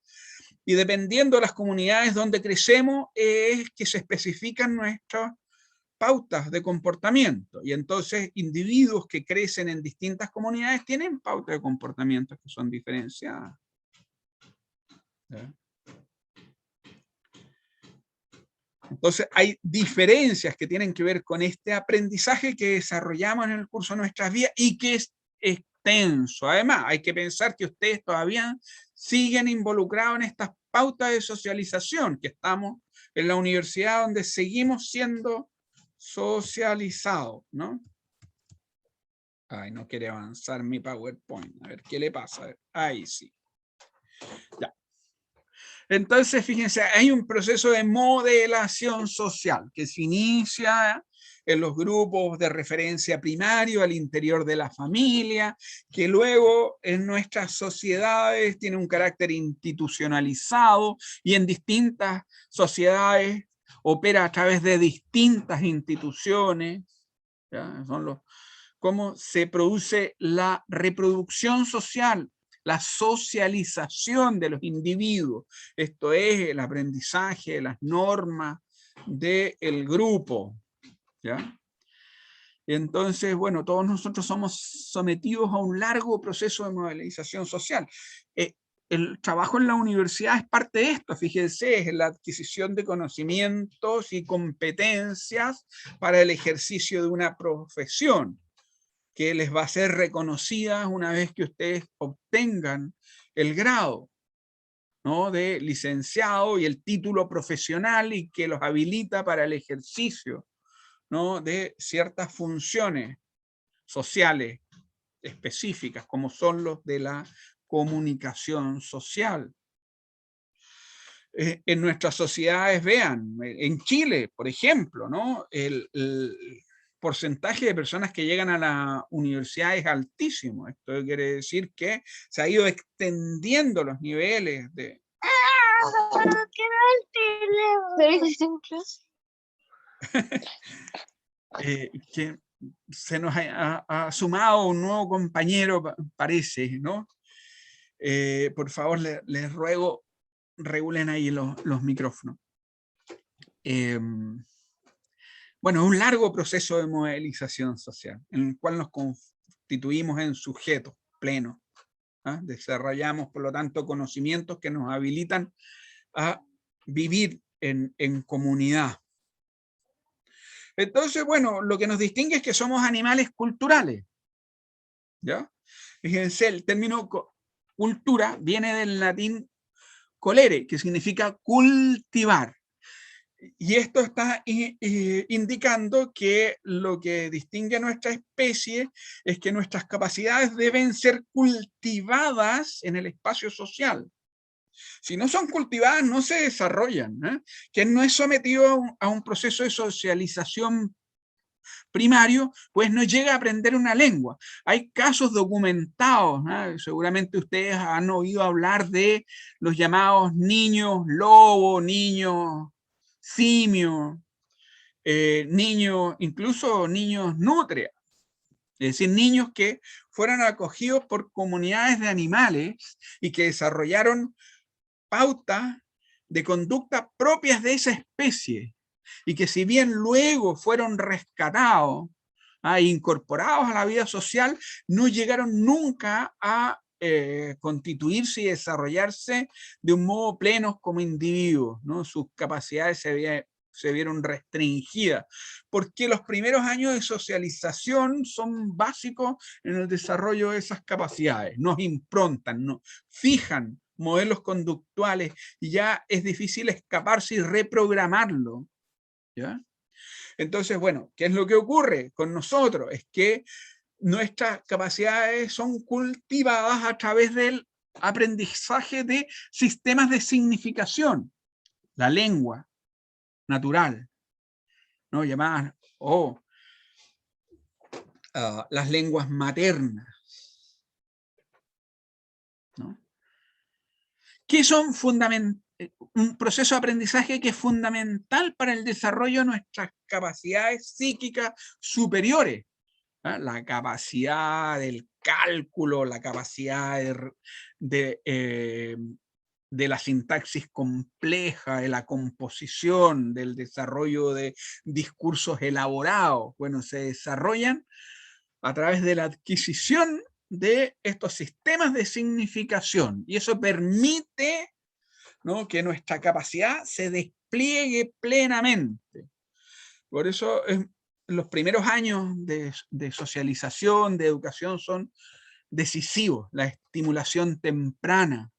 Y dependiendo de las comunidades donde crecemos, es que se especifican nuestras pautas de comportamiento. Y entonces individuos que crecen en distintas comunidades tienen pautas de comportamiento que son diferenciadas. ¿Ya? Entonces hay diferencias que tienen que ver con este aprendizaje que desarrollamos en el curso de nuestras vidas y que es extenso. Además, hay que pensar que ustedes todavía siguen involucrados en estas pautas de socialización, que estamos en la universidad donde seguimos siendo socializados, ¿no? Ay, no quiere avanzar mi PowerPoint. A ver, ¿qué le pasa? Ahí sí. Ya. Entonces, fíjense, hay un proceso de modelación social que se inicia en los grupos de referencia primario al interior de la familia, que luego en nuestras sociedades tiene un carácter institucionalizado y en distintas sociedades opera a través de distintas instituciones. ¿Ya? Cómo se produce la reproducción social, la socialización de los individuos. Esto es el aprendizaje de las normas del grupo. ¿Ya? Entonces, bueno, todos nosotros somos sometidos a un largo proceso de modelización social. El trabajo en la universidad es parte de esto, fíjense, es la adquisición de conocimientos y competencias para el ejercicio de una profesión que les va a ser reconocida una vez que ustedes obtengan el grado, ¿no?, de licenciado y el título profesional y que los habilita para el ejercicio, ¿no?, de ciertas funciones sociales específicas, como son los de la comunicación social. En nuestras sociedades, vean, en Chile, por ejemplo, ¿no?, el porcentaje de personas que llegan a la universidad es altísimo. Esto quiere decir que se ha ido extendiendo los niveles de... se nos ha sumado un nuevo compañero, parece, ¿no? Por favor, les ruego, regulen ahí los micrófonos. Bueno, un largo proceso de modelización social, en el cual nos constituimos en sujetos plenos. Desarrollamos, por lo tanto, conocimientos que nos habilitan a vivir en comunidad. Entonces, bueno, lo que nos distingue es que somos animales culturales. ¿Ya? Fíjense, el término cultura viene del latín colere, que significa cultivar. Y esto está indicando que lo que distingue a nuestra especie es que nuestras capacidades deben ser cultivadas en el espacio social. Si no son cultivadas, no se desarrollan. Quien no es sometido a un proceso de socialización primario, pues no llega a aprender una lengua. Hay casos documentados, seguramente ustedes han oído hablar de los llamados niños lobo, niños simio, niños, incluso niños nutria. Es decir, niños que fueron acogidos por comunidades de animales y que desarrollaron pautas de conducta propias de esa especie, y que si bien luego fueron rescatados e incorporados a la vida social, no llegaron nunca a constituirse y desarrollarse de un modo pleno como individuos, ¿no? Sus capacidades se vieron restringidas, porque los primeros años de socialización son básicos en el desarrollo de esas capacidades, nos improntan, nos fijan modelos conductuales y ya es difícil escaparse y reprogramarlo. ¿Ya? Entonces, bueno, ¿qué es lo que ocurre con nosotros? Es que nuestras capacidades son cultivadas a través del aprendizaje de sistemas de significación, la lengua natural, ¿no? Llamadas las lenguas maternas, ¿no? Que son un proceso de aprendizaje que es fundamental para el desarrollo de nuestras capacidades psíquicas superiores. La capacidad del cálculo, la capacidad de la sintaxis compleja, de la composición, del desarrollo de discursos elaborados. Bueno, se desarrollan a través de la adquisición de estos sistemas de significación, y eso permite, ¿no?, que nuestra capacidad se despliegue plenamente. Por eso los primeros años de socialización, de educación, son decisivos. La estimulación temprana,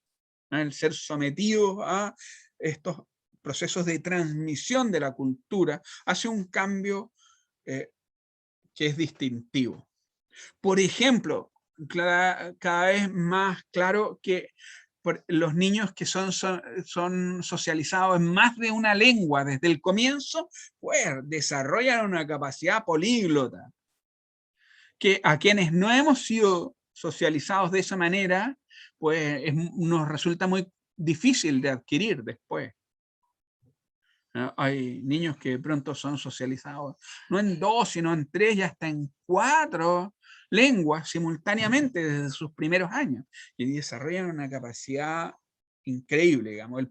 ¿no?, el ser sometidos a estos procesos de transmisión de la cultura, hace un cambio que es distintivo. Por ejemplo, cada vez más claro que los niños que son socializados en más de una lengua desde el comienzo, pues desarrollan una capacidad políglota, que a quienes no hemos sido socializados de esa manera, pues nos resulta muy difícil de adquirir después. Hay niños que de pronto son socializados no en 2, sino en 3 y hasta en 4 lenguas simultáneamente desde sus primeros años, y desarrollan una capacidad increíble, digamos.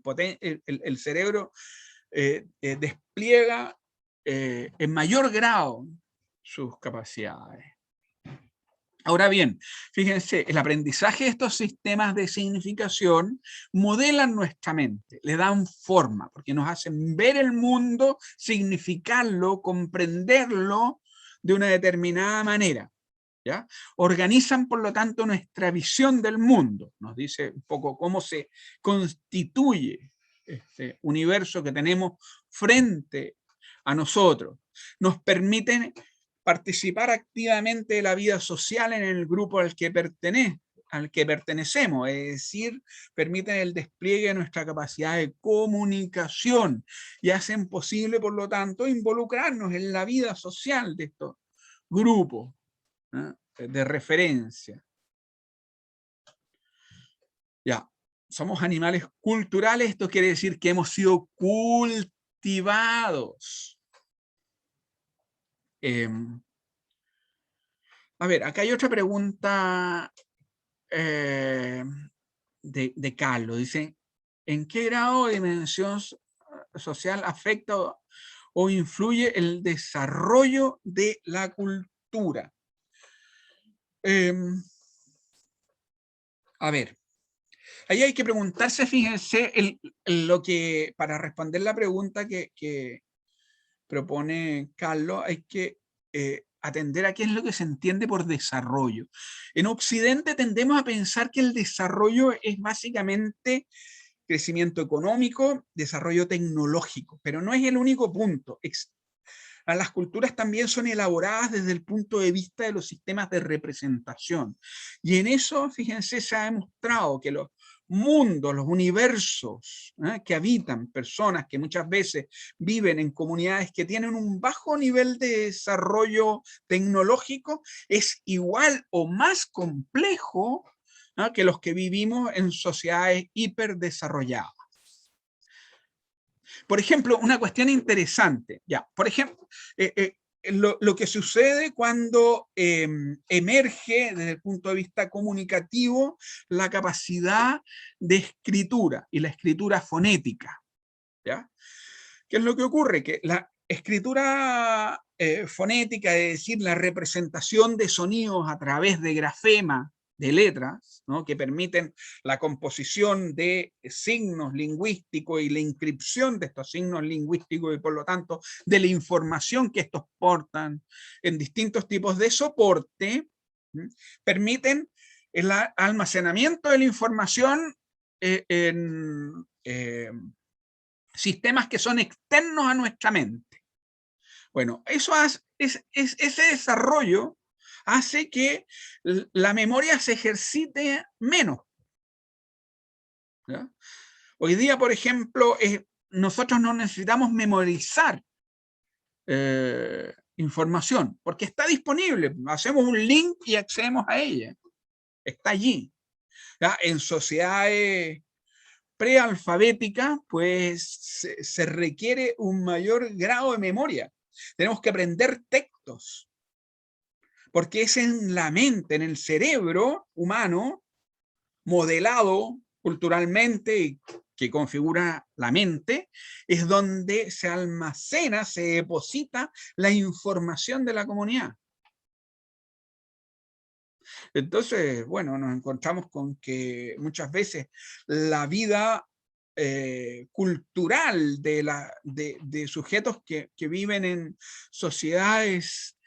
El cerebro despliega en mayor grado sus capacidades. Ahora bien, fíjense, el aprendizaje de estos sistemas de significación modelan nuestra mente, le dan forma, porque nos hacen ver el mundo, significarlo, comprenderlo de una determinada manera, ¿ya? Organizan, por lo tanto, nuestra visión del mundo. Nos dice un poco cómo se constituye este universo que tenemos frente a nosotros. Nos permiten participar activamente de la vida social en el grupo al que pertenecemos, es decir, permiten el despliegue de nuestra capacidad de comunicación y hacen posible, por lo tanto, involucrarnos en la vida social de estos grupos, ¿no?, de referencia. Ya, somos animales culturales, esto quiere decir que hemos sido cultivados. A ver, acá hay otra pregunta de Carlos. Dice, ¿en qué grado de dimensión social afecta o influye el desarrollo de la cultura? A ver, ahí hay que preguntarse, fíjense, lo que, para responder la pregunta que propone Carlos, hay que atender a qué es lo que se entiende por desarrollo. En Occidente tendemos a pensar que el desarrollo es básicamente crecimiento económico, desarrollo tecnológico, pero no es el único punto. Las culturas también son elaboradas desde el punto de vista de los sistemas de representación. Y en eso, fíjense, se ha demostrado que los mundos, los universos que habitan personas que muchas veces viven en comunidades que tienen un bajo nivel de desarrollo tecnológico, es igual o más complejo que los que vivimos en sociedades hiperdesarrolladas. Por ejemplo, una cuestión interesante, ya, por ejemplo, lo que sucede cuando emerge desde el punto de vista comunicativo la capacidad de escritura y la escritura fonética, ¿ya? ¿Qué es lo que ocurre? Que la escritura fonética, es decir, la representación de sonidos a través de grafema, de letras, ¿no? Que permiten la composición de signos lingüísticos y la inscripción de estos signos lingüísticos y por lo tanto de la información que estos portan en distintos tipos de soporte, permiten el almacenamiento de la información en sistemas que son externos a nuestra mente. Bueno, eso ese desarrollo hace que la memoria se ejercite menos, ¿ya? Hoy día, por ejemplo, nosotros no necesitamos memorizar información, porque está disponible. Hacemos un link y accedemos a ella. Está allí. ¿Ya? En sociedades prealfabéticas, pues se requiere un mayor grado de memoria. Tenemos que aprender textos, porque es en la mente, en el cerebro humano, modelado culturalmente y que configura la mente, es donde se almacena, se deposita la información de la comunidad. Entonces, bueno, nos encontramos con que muchas veces la vida cultural de sujetos que viven en sociedades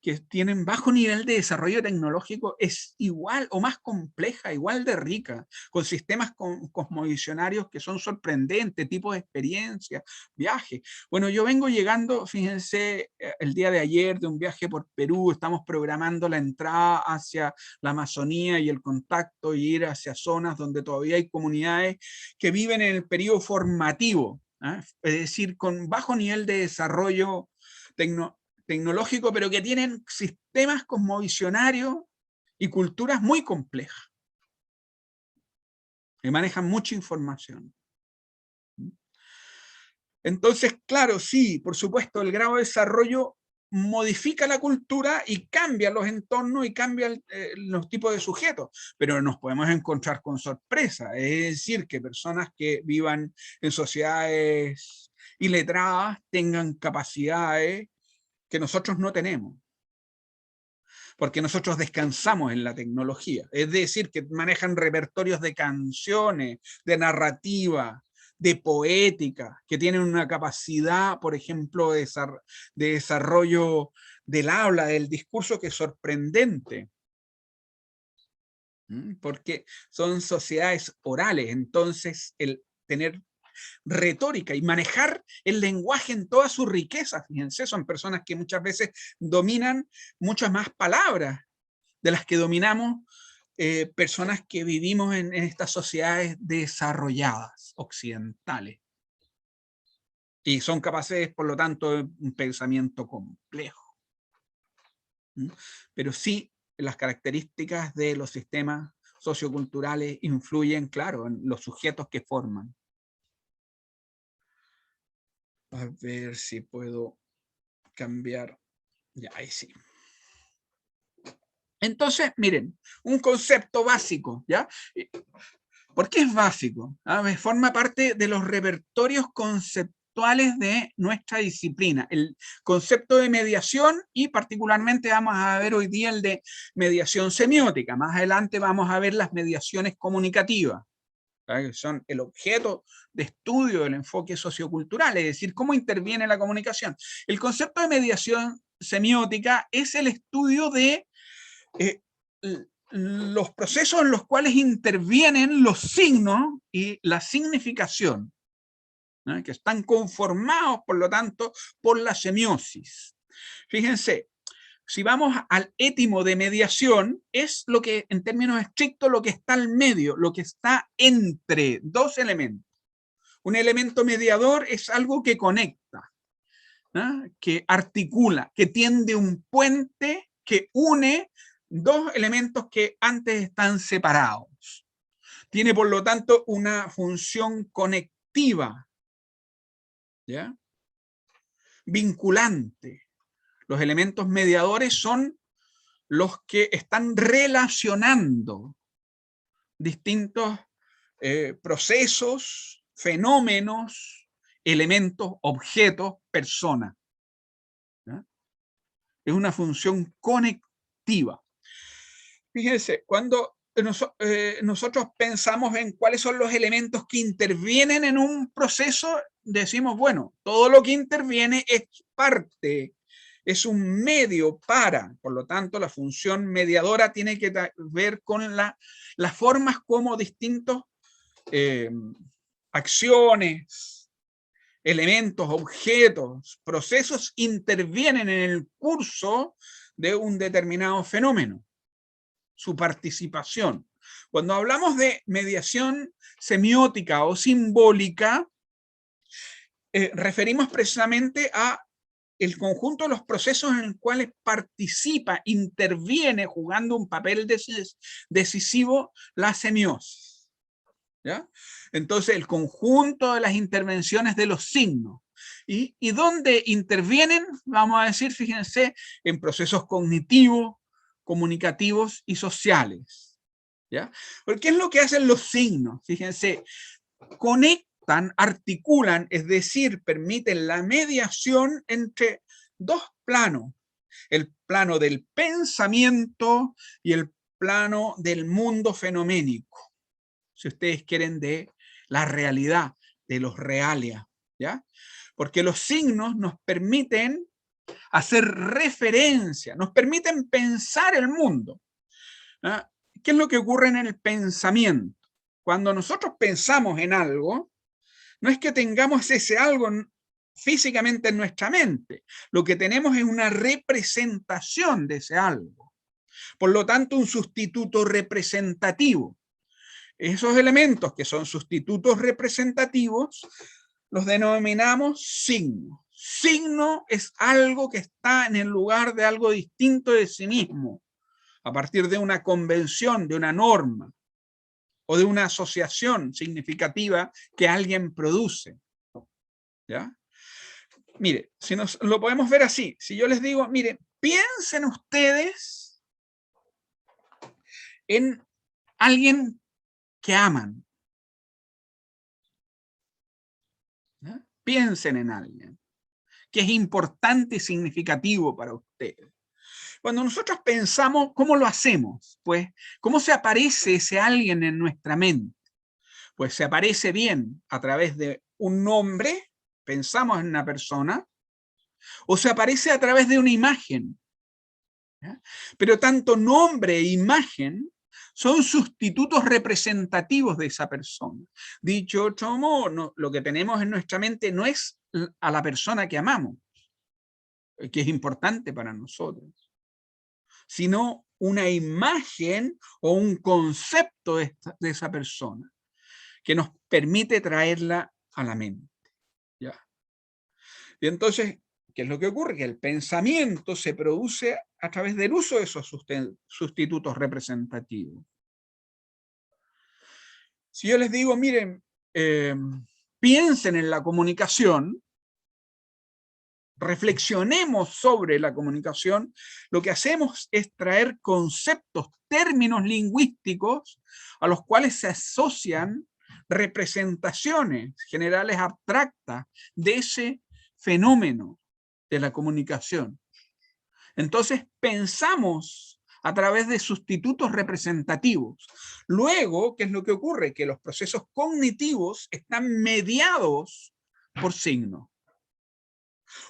que tienen bajo nivel de desarrollo tecnológico es igual o más compleja, igual de rica, con sistemas cosmovisionarios que son sorprendentes, tipos de experiencias, viajes. Bueno, yo vengo llegando, fíjense, el día de ayer de un viaje por Perú, estamos programando la entrada hacia la Amazonía y el contacto y ir hacia zonas donde todavía hay comunidades que viven en el periodo formativo, es decir, con bajo nivel de desarrollo tecnológico, pero que tienen sistemas cosmovisionarios y culturas muy complejas, que manejan mucha información. Entonces, claro, sí, por supuesto, el grado de desarrollo modifica la cultura y cambia los entornos y cambia los tipos de sujetos, pero nos podemos encontrar con sorpresa, es decir, que personas que vivan en sociedades iletradas tengan capacidades que nosotros no tenemos, porque nosotros descansamos en la tecnología, es decir, que manejan repertorios de canciones, de narrativa, de poética, que tienen una capacidad, por ejemplo, de desarrollo del habla, del discurso, que es sorprendente, porque son sociedades orales, entonces el tener retórica y manejar el lenguaje en toda su riqueza, fíjense, son personas que muchas veces dominan muchas más palabras de las que dominamos personas que vivimos en estas sociedades desarrolladas, occidentales, y son capaces, por lo tanto, de un pensamiento complejo. Pero sí, las características de los sistemas socioculturales influyen, claro, en los sujetos que forman. A ver si puedo cambiar. Ya, ahí sí. Entonces, miren, un concepto básico, ¿ya? ¿Por qué es básico? Forma parte de los repertorios conceptuales de nuestra disciplina. El concepto de mediación y particularmente vamos a ver hoy día el de mediación semiótica. Más adelante vamos a ver las mediaciones comunicativas, que son el objeto de estudio del enfoque sociocultural, es decir, cómo interviene la comunicación. El concepto de mediación semiótica es el estudio de los procesos en los cuales intervienen los signos y la significación, ¿no? Que están conformados, por lo tanto, por la semiosis. Fíjense, si vamos al étimo de mediación, es lo que, en términos estrictos, lo que está al medio, lo que está entre dos elementos. Un elemento mediador es algo que conecta, ¿no? Que articula, que tiende un puente, que une dos elementos que antes están separados. Tiene, por lo tanto, una función conectiva, ¿ya? Vinculante. Los elementos mediadores son los que están relacionando distintos procesos, fenómenos, elementos, objetos, personas. ¿Ya? Es una función conectiva. Fíjense, cuando nosotros pensamos en cuáles son los elementos que intervienen en un proceso, decimos, bueno, todo lo que interviene es parte, es un medio para, por lo tanto, la función mediadora tiene que ver con las formas como distintos acciones, elementos, objetos, procesos intervienen en el curso de un determinado fenómeno. Su participación. Cuando hablamos de mediación semiótica o simbólica, referimos precisamente a el conjunto de los procesos en los cuales participa, interviene, jugando un papel decisivo la semiosis. ¿Ya? Entonces, el conjunto de las intervenciones de los signos. ¿Y dónde intervienen? Vamos a decir, fíjense, en procesos cognitivos, comunicativos y sociales. ¿Ya? Porque ¿qué es lo que hacen los signos? Fíjense, conectan, articulan, es decir, permiten la mediación entre dos planos. El plano del pensamiento y el plano del mundo fenoménico. Si ustedes quieren, de la realidad, de los realia. ¿Ya? Porque los signos nos permiten hacer referencia, nos permiten pensar el mundo. ¿Ah? ¿Qué es lo que ocurre en el pensamiento? Cuando nosotros pensamos en algo, no es que tengamos ese algo físicamente en nuestra mente, lo que tenemos es una representación de ese algo. Por lo tanto, un sustituto representativo. Esos elementos que son sustitutos representativos los denominamos signos. Signo es algo que está en el lugar de algo distinto de sí mismo, a partir de una convención, de una norma, o de una asociación significativa que alguien produce. ¿Ya? Mire, si nos lo podemos ver así, si yo les digo, mire, piensen ustedes en alguien que aman. ¿Ya? Piensen en alguien que es importante y significativo para ustedes. Cuando nosotros pensamos, ¿cómo lo hacemos? Pues, ¿cómo se aparece ese alguien en nuestra mente? Pues se aparece bien a través de un nombre, pensamos en una persona, o se aparece a través de una imagen. ¿Ya? Pero tanto nombre e imagen son sustitutos representativos de esa persona. Dicho de otro modo, no, lo que tenemos en nuestra mente no es a la persona que amamos, que es importante para nosotros, sino una imagen o un concepto de esa persona que nos permite traerla a la mente. ¿Ya? Y entonces, ¿qué es lo que ocurre? Que el pensamiento se produce a través del uso de esos sustitutos representativos. Si yo les digo, miren, piensen en la comunicación, reflexionemos sobre la comunicación, lo que hacemos es traer conceptos, términos lingüísticos a los cuales se asocian representaciones generales abstractas de ese fenómeno de la comunicación. Entonces pensamos a través de sustitutos representativos. Luego, ¿qué es lo que ocurre? Que los procesos cognitivos están mediados por signos.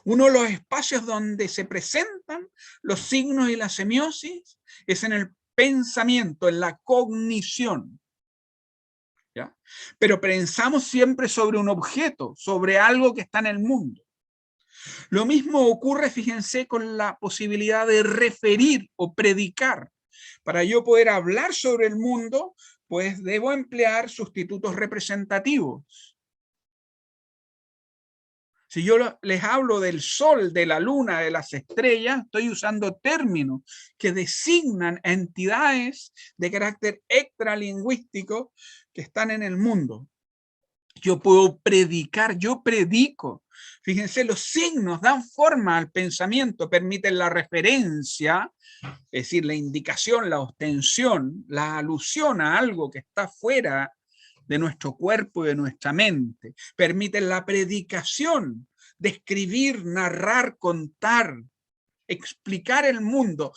Uno de los espacios donde se presentan los signos y la semiosis es en el pensamiento, en la cognición. ¿Ya? Pero pensamos siempre sobre un objeto, sobre algo que está en el mundo. Lo mismo ocurre, fíjense, con la posibilidad de referir o predicar. Para yo poder hablar sobre el mundo, pues debo emplear sustitutos representativos. Si yo les hablo del sol, de la luna, de las estrellas, estoy usando términos que designan entidades de carácter extralingüístico que están en el mundo. Yo puedo predicar, yo predico. Fíjense, los signos dan forma al pensamiento, permiten la referencia, es decir, la indicación, la ostensión, la alusión a algo que está fuera de nuestro cuerpo y de nuestra mente. Permiten la predicación, describir, narrar, contar, explicar el mundo.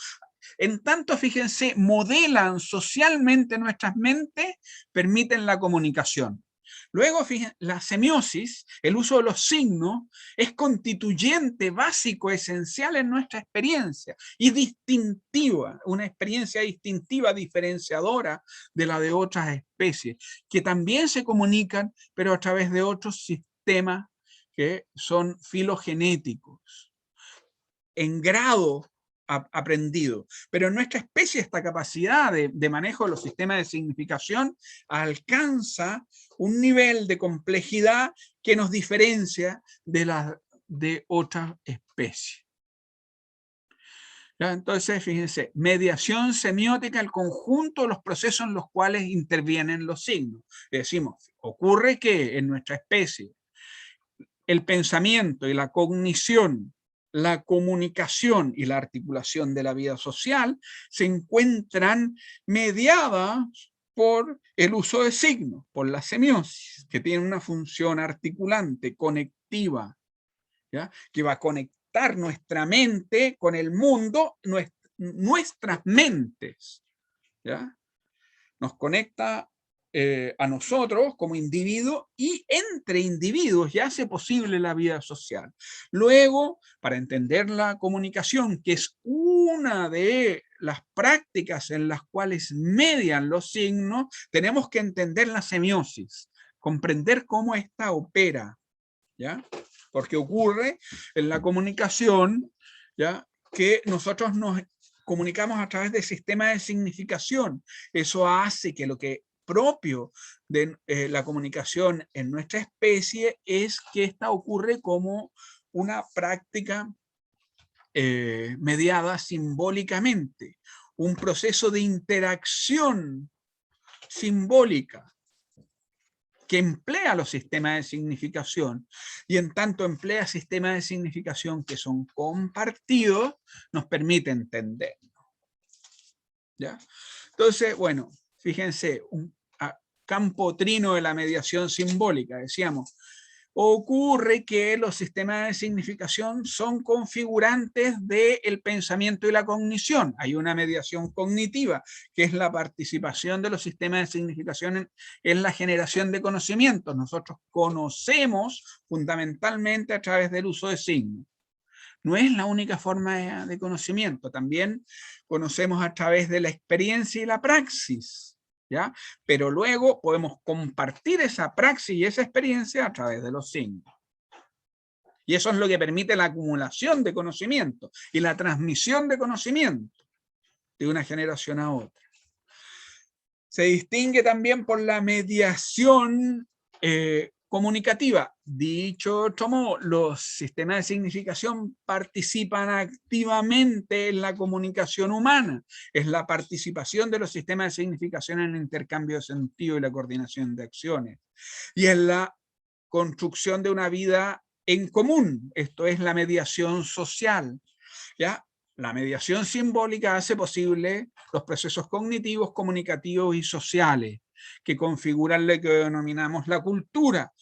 En tanto, fíjense, modelan socialmente nuestras mentes, permiten la comunicación. Luego, fíjense, la semiosis, el uso de los signos, es constituyente, básico, esencial en nuestra experiencia y distintiva, una experiencia distintiva, diferenciadora de la de otras especies, que también se comunican, pero a través de otros sistemas que son filogenéticos, en grado aprendido. Pero en nuestra especie esta capacidad de manejo de los sistemas de significación alcanza un nivel de complejidad que nos diferencia de otras especies. ¿Ya? Entonces, fíjense, mediación semiótica, el conjunto de los procesos en los cuales intervienen los signos. Decimos, ocurre que en nuestra especie el pensamiento y la cognición, la comunicación y la articulación de la vida social se encuentran mediadas por el uso de signos, por la semiosis, que tiene una función articulante, conectiva, ¿ya? Que va a conectar nuestra mente con el mundo, nuestras mentes, ¿ya? Nos conecta a nosotros como individuos y entre individuos y hace posible la vida social. Luego, para entender la comunicación, que es una de las prácticas en las cuales median los signos, tenemos que entender la semiosis, comprender cómo ésta opera, ¿ya? Porque ocurre en la comunicación, ¿ya?, que nosotros nos comunicamos a través de sistemas de significación. Eso hace que lo que propio de la comunicación en nuestra especie es que esta ocurre como una práctica mediada simbólicamente, un proceso de interacción simbólica que emplea los sistemas de significación, y en tanto emplea sistemas de significación que son compartidos, nos permite entendernos. ¿Ya? Entonces, bueno, fíjense, un campo trino de la mediación simbólica, decíamos, ocurre que los sistemas de significación son configurantes del pensamiento y la cognición. Hay una mediación cognitiva, que es la participación de los sistemas de significación en la generación de conocimientos. Nosotros conocemos fundamentalmente a través del uso de signos. No es la única forma de conocimiento, también conocemos a través de la experiencia y la praxis. ¿Ya? Pero luego podemos compartir esa praxis y esa experiencia a través de los signos. Y eso es lo que permite la acumulación de conocimiento y la transmisión de conocimiento de una generación a otra. Se distingue también por la mediación comunicativa. Dicho de otro modo, los sistemas de significación participan activamente en la comunicación humana. Es la participación de los sistemas de significación en el intercambio de sentido y la coordinación de acciones. Y en la construcción de una vida en común. Esto es la mediación social, ¿ya? La mediación simbólica hace posible los procesos cognitivos, comunicativos y sociales que configuran lo que denominamos la cultura.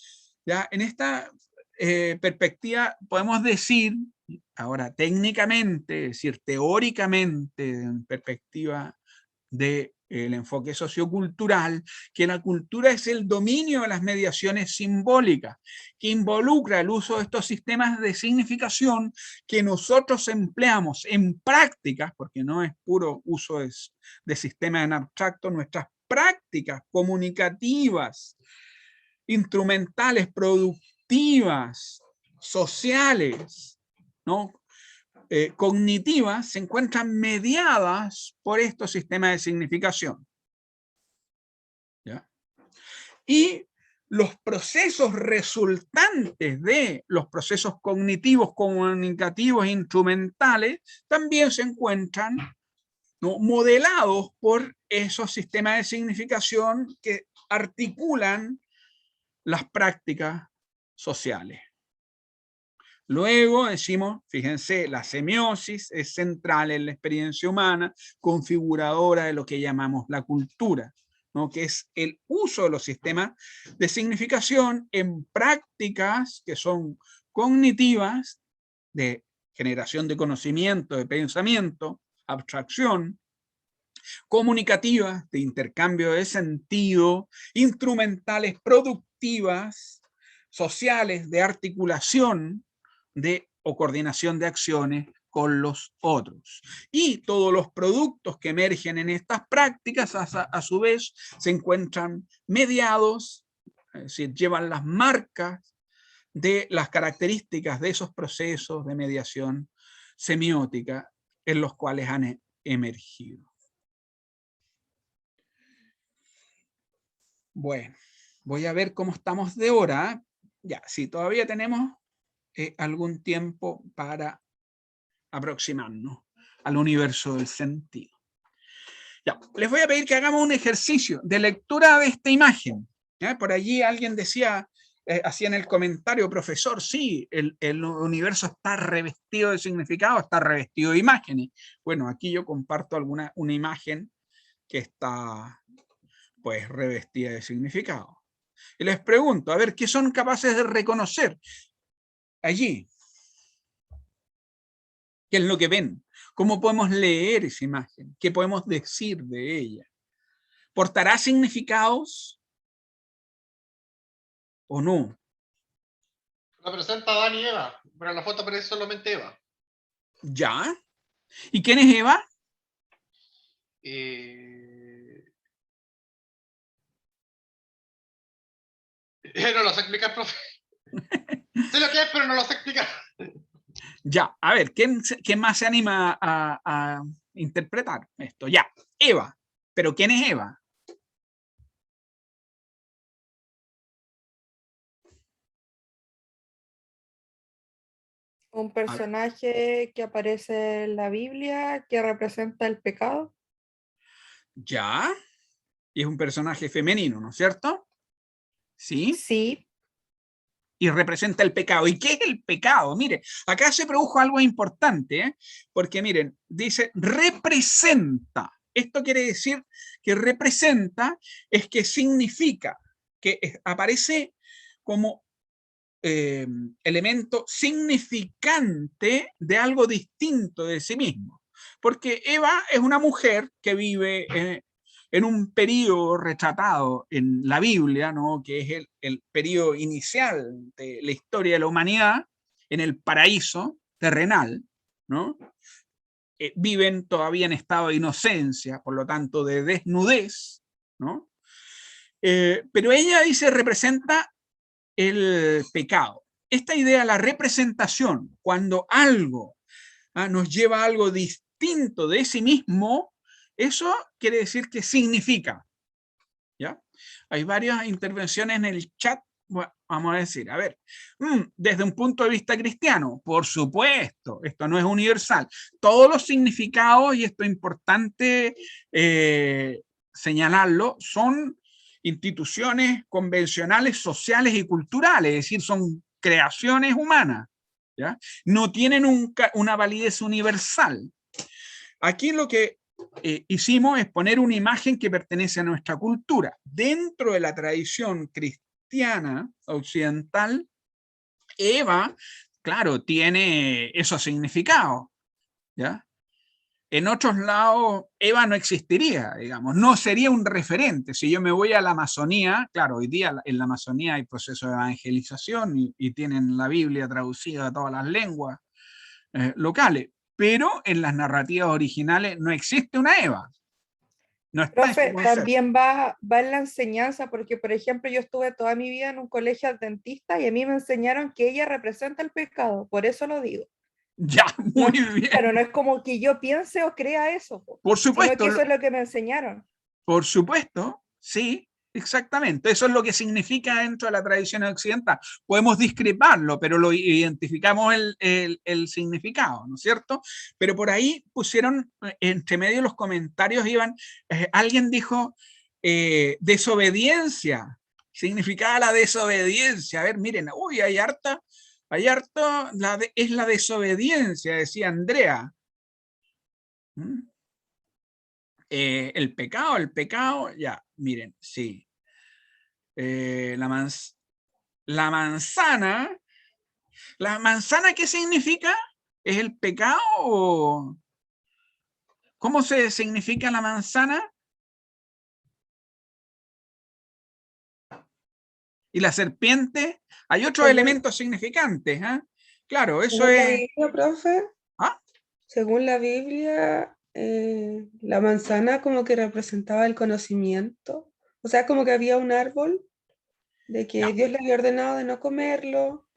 ¿Ya? En esta perspectiva podemos decir, ahora técnicamente, es decir, teóricamente, en perspectiva del enfoque sociocultural, que la cultura es el dominio de las mediaciones simbólicas, que involucra el uso de estos sistemas de significación que nosotros empleamos en prácticas, porque no es puro uso de sistemas en abstracto, nuestras prácticas comunicativas, instrumentales, productivas, sociales, ¿no? Cognitivas, se encuentran mediadas por estos sistemas de significación. ¿Ya? Y los procesos resultantes de los procesos cognitivos, comunicativos e instrumentales también se encuentran, ¿no?, modelados por esos sistemas de significación que articulan las prácticas sociales. Luego decimos, fíjense, la semiosis es central en la experiencia humana, configuradora de lo que llamamos la cultura, ¿no?, que es el uso de los sistemas de significación en prácticas que son cognitivas, de generación de conocimiento, de pensamiento, abstracción, comunicativas, de intercambio de sentido, instrumentales, productivas, sociales, de articulación o coordinación de acciones con los otros. Y todos los productos que emergen en estas prácticas, a su vez, se encuentran mediados, es decir, llevan las marcas de las características de esos procesos de mediación semiótica en los cuales han emergido. Bueno, voy a ver cómo estamos de hora. Ya, sí, todavía tenemos algún tiempo para aproximarnos al universo del sentido. Ya, les voy a pedir que hagamos un ejercicio de lectura de esta imagen. ¿Ya? Por allí alguien decía, hacía en el comentario, profesor, sí, el universo está revestido de significado, está revestido de imágenes. Bueno, aquí yo comparto una imagen que está, pues, revestida de significado. Y les pregunto, a ver, ¿qué son capaces de reconocer allí? ¿Qué es lo que ven? ¿Cómo podemos leer esa imagen? ¿Qué podemos decir de ella? ¿Portará significados o no? Representa a Adán y Eva, pero en la foto aparece solamente Eva. ¿Ya? ¿Y quién es Eva? No lo sé explicar, profe. Sé lo que es, pero no lo sé explicar. Ya, a ver, ¿quién más se anima a interpretar esto? Ya, Eva. ¿Pero quién es Eva? Un personaje que aparece en la Biblia que representa el pecado. Ya. Y es un personaje femenino, ¿no es cierto? Sí. Sí. Y representa el pecado. ¿Y qué es el pecado? Mire, acá se produjo algo importante, ¿eh? Porque miren, dice representa. Esto quiere decir que representa es que significa, que aparece como elemento significante de algo distinto de sí mismo. Porque Eva es una mujer que vive en un periodo retratado en la Biblia, ¿no?, que es el periodo inicial de la historia de la humanidad, en el paraíso terrenal, ¿no? Viven todavía en estado de inocencia, por lo tanto de desnudez, ¿no? Pero ella dice representa el pecado. Esta idea de la representación, cuando algo nos lleva a algo distinto de sí mismo, eso quiere decir que significa. ¿Ya? Hay varias intervenciones en el chat. Bueno, vamos a decir, a ver, desde un punto de vista cristiano, por supuesto, esto no es universal. Todos los significados, y esto es importante señalarlo, son instituciones convencionales, sociales y culturales, es decir, son creaciones humanas, ¿ya? No tienen una validez universal. Aquí lo que hicimos es poner una imagen que pertenece a nuestra cultura. Dentro de la tradición cristiana occidental, Eva, claro, tiene esos significados, ¿ya? En otros lados, Eva no existiría, digamos, no sería un referente. Si yo me voy a la Amazonía, claro, hoy día en la Amazonía hay proceso de evangelización y tienen la Biblia traducida a todas las lenguas locales, pero en las narrativas originales no existe una Eva. No está ese Profe, concepto. también va en la enseñanza, porque por ejemplo yo estuve toda mi vida en un colegio adventista y a mí me enseñaron que ella representa el pecado, por eso lo digo. Ya, No, muy bien. pero no es como que yo piense o crea eso, Por sino supuesto, que eso es lo que me enseñaron. por supuesto, sí, exactamente. Eso es lo que significa dentro de la tradición occidental. Podemos discreparlo, pero lo identificamos el significado, ¿no es cierto? Pero por ahí pusieron, entre medio de los comentarios iban, alguien dijo desobediencia, significaba la desobediencia. A ver, miren, uy, hay harto, es la desobediencia, decía Andrea. ¿Mm? El pecado, ya, miren, sí. La manzana, ¿la manzana qué significa? ¿Es el pecado o cómo se significa la manzana? ¿Y la serpiente? Hay otros Según, elementos significantes, ¿eh? Claro, eso según la es... Biblia, profe, ¿Ah? según la Biblia, la manzana como que representaba el conocimiento. O sea, como que había un árbol de que Ya. Dios le había ordenado de no comerlo.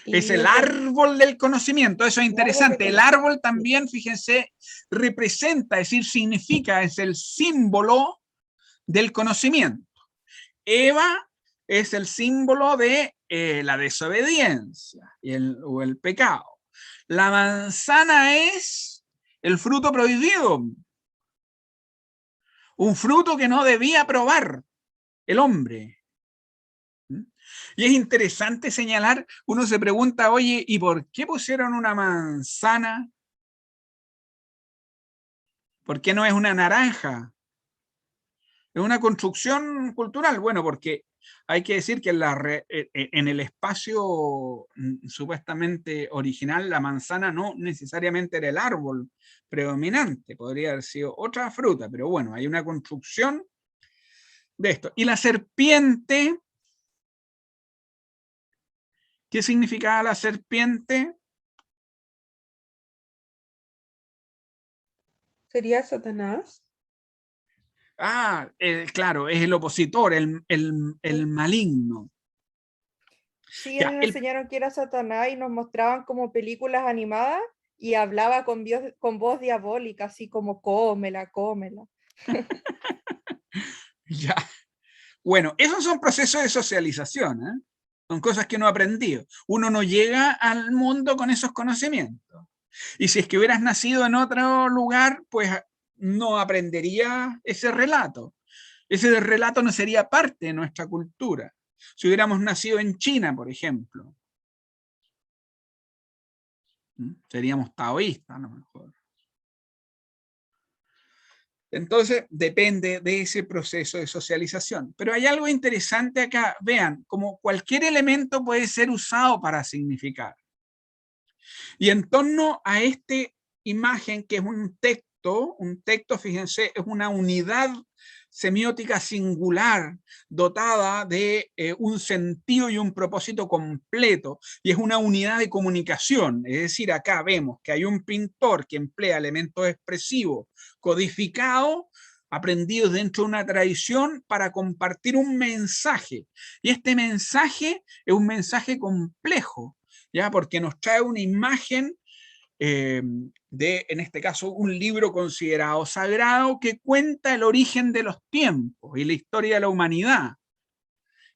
Es Y el entonces, árbol del conocimiento, eso es el árbol de interesante. El conocimiento. árbol también, fíjense, representa, es decir, significa, es el símbolo del conocimiento. Eva es el símbolo de la desobediencia o el pecado. La manzana es el fruto prohibido, un fruto que no debía probar el hombre. Y es interesante señalar, uno se pregunta, oye, ¿y por qué pusieron una manzana? ¿Por qué no es una naranja? Es una construcción cultural. Bueno, porque hay que decir que en el espacio supuestamente original, la manzana no necesariamente era el árbol predominante, podría haber sido otra fruta, pero bueno, hay una construcción de esto. Y la serpiente, ¿qué significaba la serpiente? ¿Sería Satanás? Claro, es el opositor, el maligno. Sí, a Ya, mí me enseñaron que era Satanás y nos mostraban como películas animadas y hablaba con voz diabólica, así como cómela, cómela. ya. Bueno, esos son procesos de socialización, ¿eh? Son cosas que uno ha aprendido. Uno no llega al mundo con esos conocimientos. Y si es que hubieras nacido en otro lugar, pues no aprendería ese relato. Ese relato no sería parte de nuestra cultura. Si hubiéramos nacido en China, por ejemplo, seríamos taoístas a lo mejor. Entonces, depende de ese proceso de socialización. Pero hay algo interesante acá. Vean, como cualquier elemento puede ser usado para significar. Y en torno a esta imagen, que es un texto, fíjense, es una unidad semiótica singular, dotada de un sentido y un propósito completo, y es una unidad de comunicación. Es decir, acá vemos que hay un pintor que emplea elementos expresivos codificados, aprendidos dentro de una tradición para compartir un mensaje. Y este mensaje es un mensaje complejo, ¿ya? Porque nos trae una imagen de, en este caso, un libro considerado sagrado que cuenta el origen de los tiempos y la historia de la humanidad.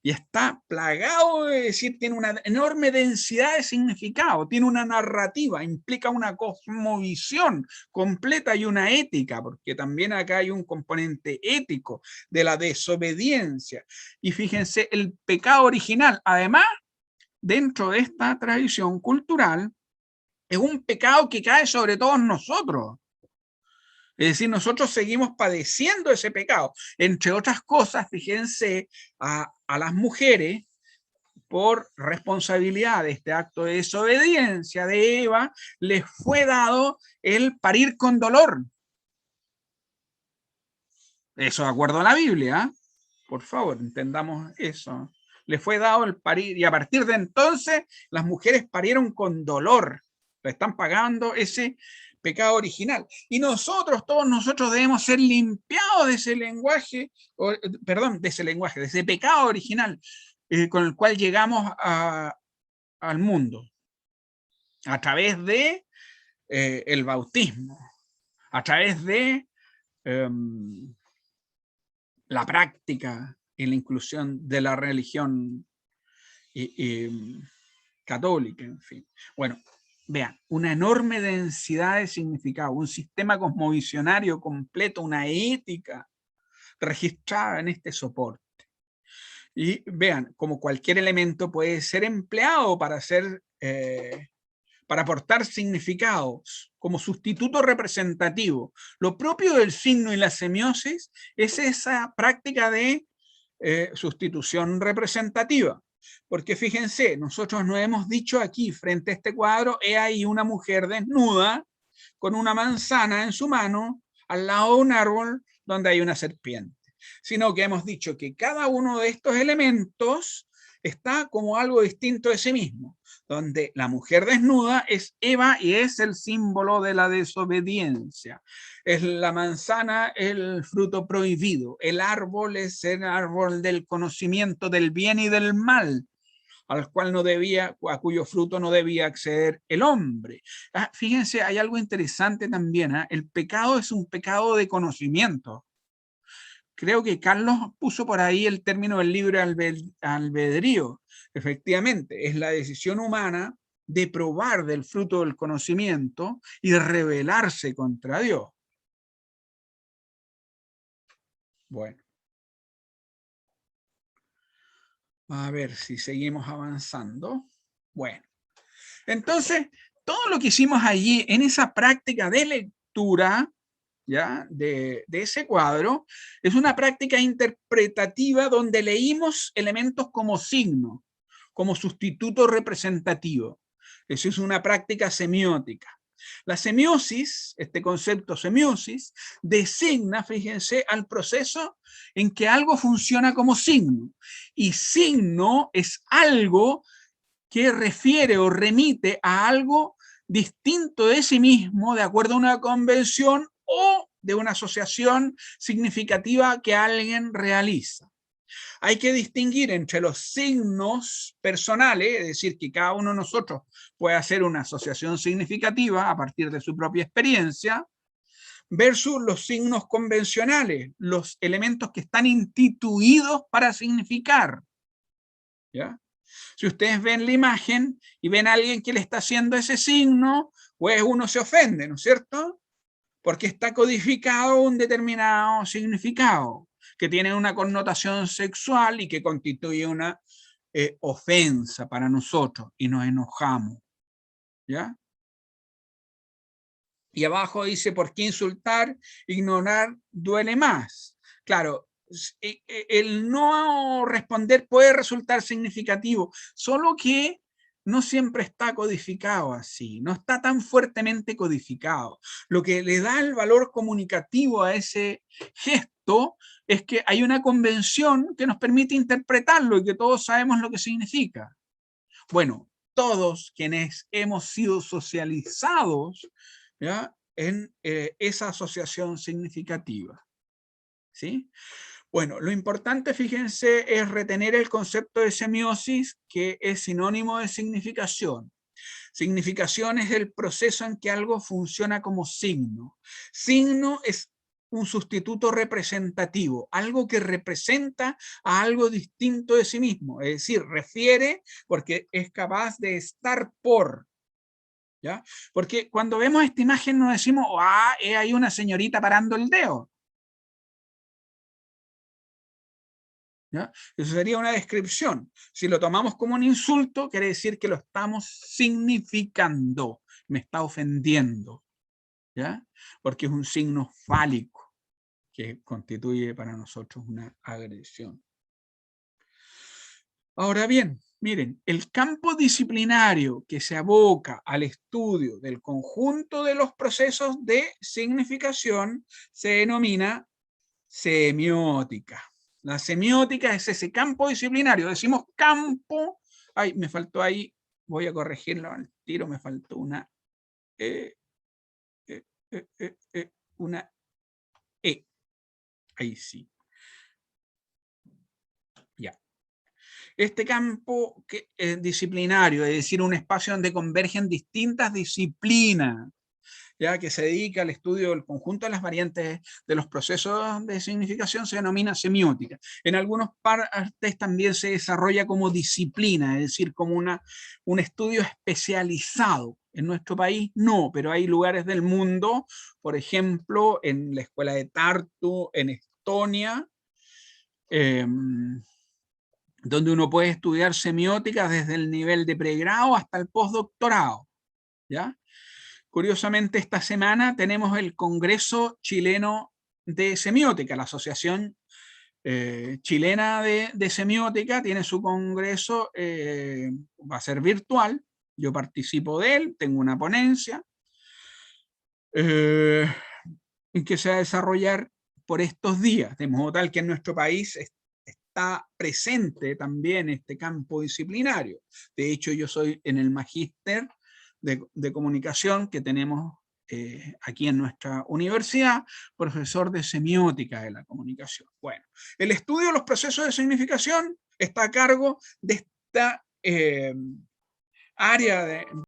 Y está plagado, es decir, tiene una enorme densidad de significado, tiene una narrativa, implica una cosmovisión completa y una ética, porque también acá hay un componente ético de la desobediencia. Y fíjense, el pecado original, además, dentro de esta tradición cultural es un pecado que cae sobre todos nosotros. Es decir, nosotros seguimos padeciendo ese pecado. Entre otras cosas, fíjense, a las mujeres, por responsabilidad de este acto de desobediencia de Eva, les fue dado el parir con dolor. Eso de acuerdo a la Biblia, ¿eh? Por favor, entendamos eso. Le fue dado el parir, y a partir de entonces las mujeres parieron con dolor. Le están pagando ese pecado original. Y nosotros, todos nosotros debemos ser limpiados de ese lenguaje, perdón, de ese pecado original con el cual llegamos al mundo. A través de el bautismo, a través de la práctica y la inclusión de la religión católica, en fin. Bueno, vean, una enorme densidad de significado, un sistema cosmovisionario completo, una ética registrada en este soporte. Y vean, como cualquier elemento puede ser empleado para aportar significados como sustituto representativo. Lo propio del signo y la semiosis es esa práctica de sustitución representativa. Porque fíjense, nosotros nos hemos dicho aquí, frente a este cuadro, he ahí una mujer desnuda con una manzana en su mano al lado de un árbol donde hay una serpiente. Sino que hemos dicho que cada uno de estos elementos está como algo distinto de sí mismo, donde la mujer desnuda es Eva y es el símbolo de la desobediencia. Es la manzana el fruto prohibido, el árbol es el árbol del conocimiento del bien y del mal, al cual a cuyo fruto no debía acceder el hombre. Fíjense, hay algo interesante también, ¿eh? El pecado es un pecado de conocimiento. Creo que Carlos puso por ahí el término del libre albedrío. Efectivamente, es la decisión humana de probar del fruto del conocimiento y rebelarse contra Dios. Bueno. A ver si seguimos avanzando. Bueno. Entonces, todo lo que hicimos allí en esa práctica de lectura, ¿ya? De ese cuadro, es una práctica interpretativa donde leímos elementos como signo, como sustituto representativo. Eso es una práctica semiótica. La semiosis, este concepto semiosis, designa, fíjense, al proceso en que algo funciona como signo. Y signo es algo que refiere o remite a algo distinto de sí mismo, de acuerdo a una convención o de una asociación significativa que alguien realiza. Hay que distinguir entre los signos personales, es decir, que cada uno de nosotros puede hacer una asociación significativa a partir de su propia experiencia, versus los signos convencionales, los elementos que están instituidos para significar. ¿Ya? Si ustedes ven la imagen y ven a alguien que le está haciendo ese signo, pues uno se ofende, ¿no es cierto? Porque está codificado un determinado significado que tiene una connotación sexual y que constituye una ofensa para nosotros y nos enojamos. ¿Ya? Y abajo dice, ¿por qué insultar? Ignorar duele más. Claro, el no responder puede resultar significativo, solo que no siempre está codificado así, no está tan fuertemente codificado. Lo que le da el valor comunicativo a ese gesto es que hay una convención que nos permite interpretarlo y que todos sabemos lo que significa. Bueno, todos quienes hemos sido socializados, ¿ya? En esa asociación significativa. ¿Sí? Bueno, lo importante, fíjense, es retener el concepto de semiosis, que es sinónimo de significación. Significación es el proceso en que algo funciona como signo. Signo es un sustituto representativo, algo que representa a algo distinto de sí mismo, es decir, refiere porque es capaz de estar por. ¿Ya? Porque cuando vemos esta imagen nos decimos, hay una señorita parando el dedo. ¿ya? Eso sería una descripción. Si lo tomamos como un insulto, quiere decir que lo estamos significando, me está ofendiendo, ¿ya? Porque es un signo fálico que constituye para nosotros una agresión. Ahora bien, miren, el campo disciplinario que se aboca al estudio del conjunto de los procesos de significación se denomina semiótica. La semiótica es ese campo disciplinario. Decimos campo. Ay, me faltó ahí. Voy a corregirlo al tiro. Me faltó una una E. Ahí sí. Ya. Este campo disciplinario, es decir, un espacio donde convergen distintas disciplinas, ya que se dedica al estudio del conjunto de las variantes de los procesos de significación, se denomina semiótica. En algunas partes también se desarrolla como disciplina, es decir, como un estudio especializado. En nuestro país no, pero hay lugares del mundo, por ejemplo, en la escuela de Tartu, en Estonia, donde uno puede estudiar semiótica desde el nivel de pregrado hasta el postdoctorado, ¿ya? Curiosamente, esta semana tenemos el Congreso Chileno de Semiótica. La Asociación Chilena de Semiótica tiene su congreso, va a ser virtual. Yo participo de él, tengo una ponencia que se va a desarrollar por estos días, de modo tal que en nuestro país está presente también este campo disciplinario. De hecho, yo soy en el magíster de comunicación que tenemos aquí en nuestra universidad, profesor de semiótica de la comunicación. Bueno, el estudio de los procesos de significación está a cargo de esta área de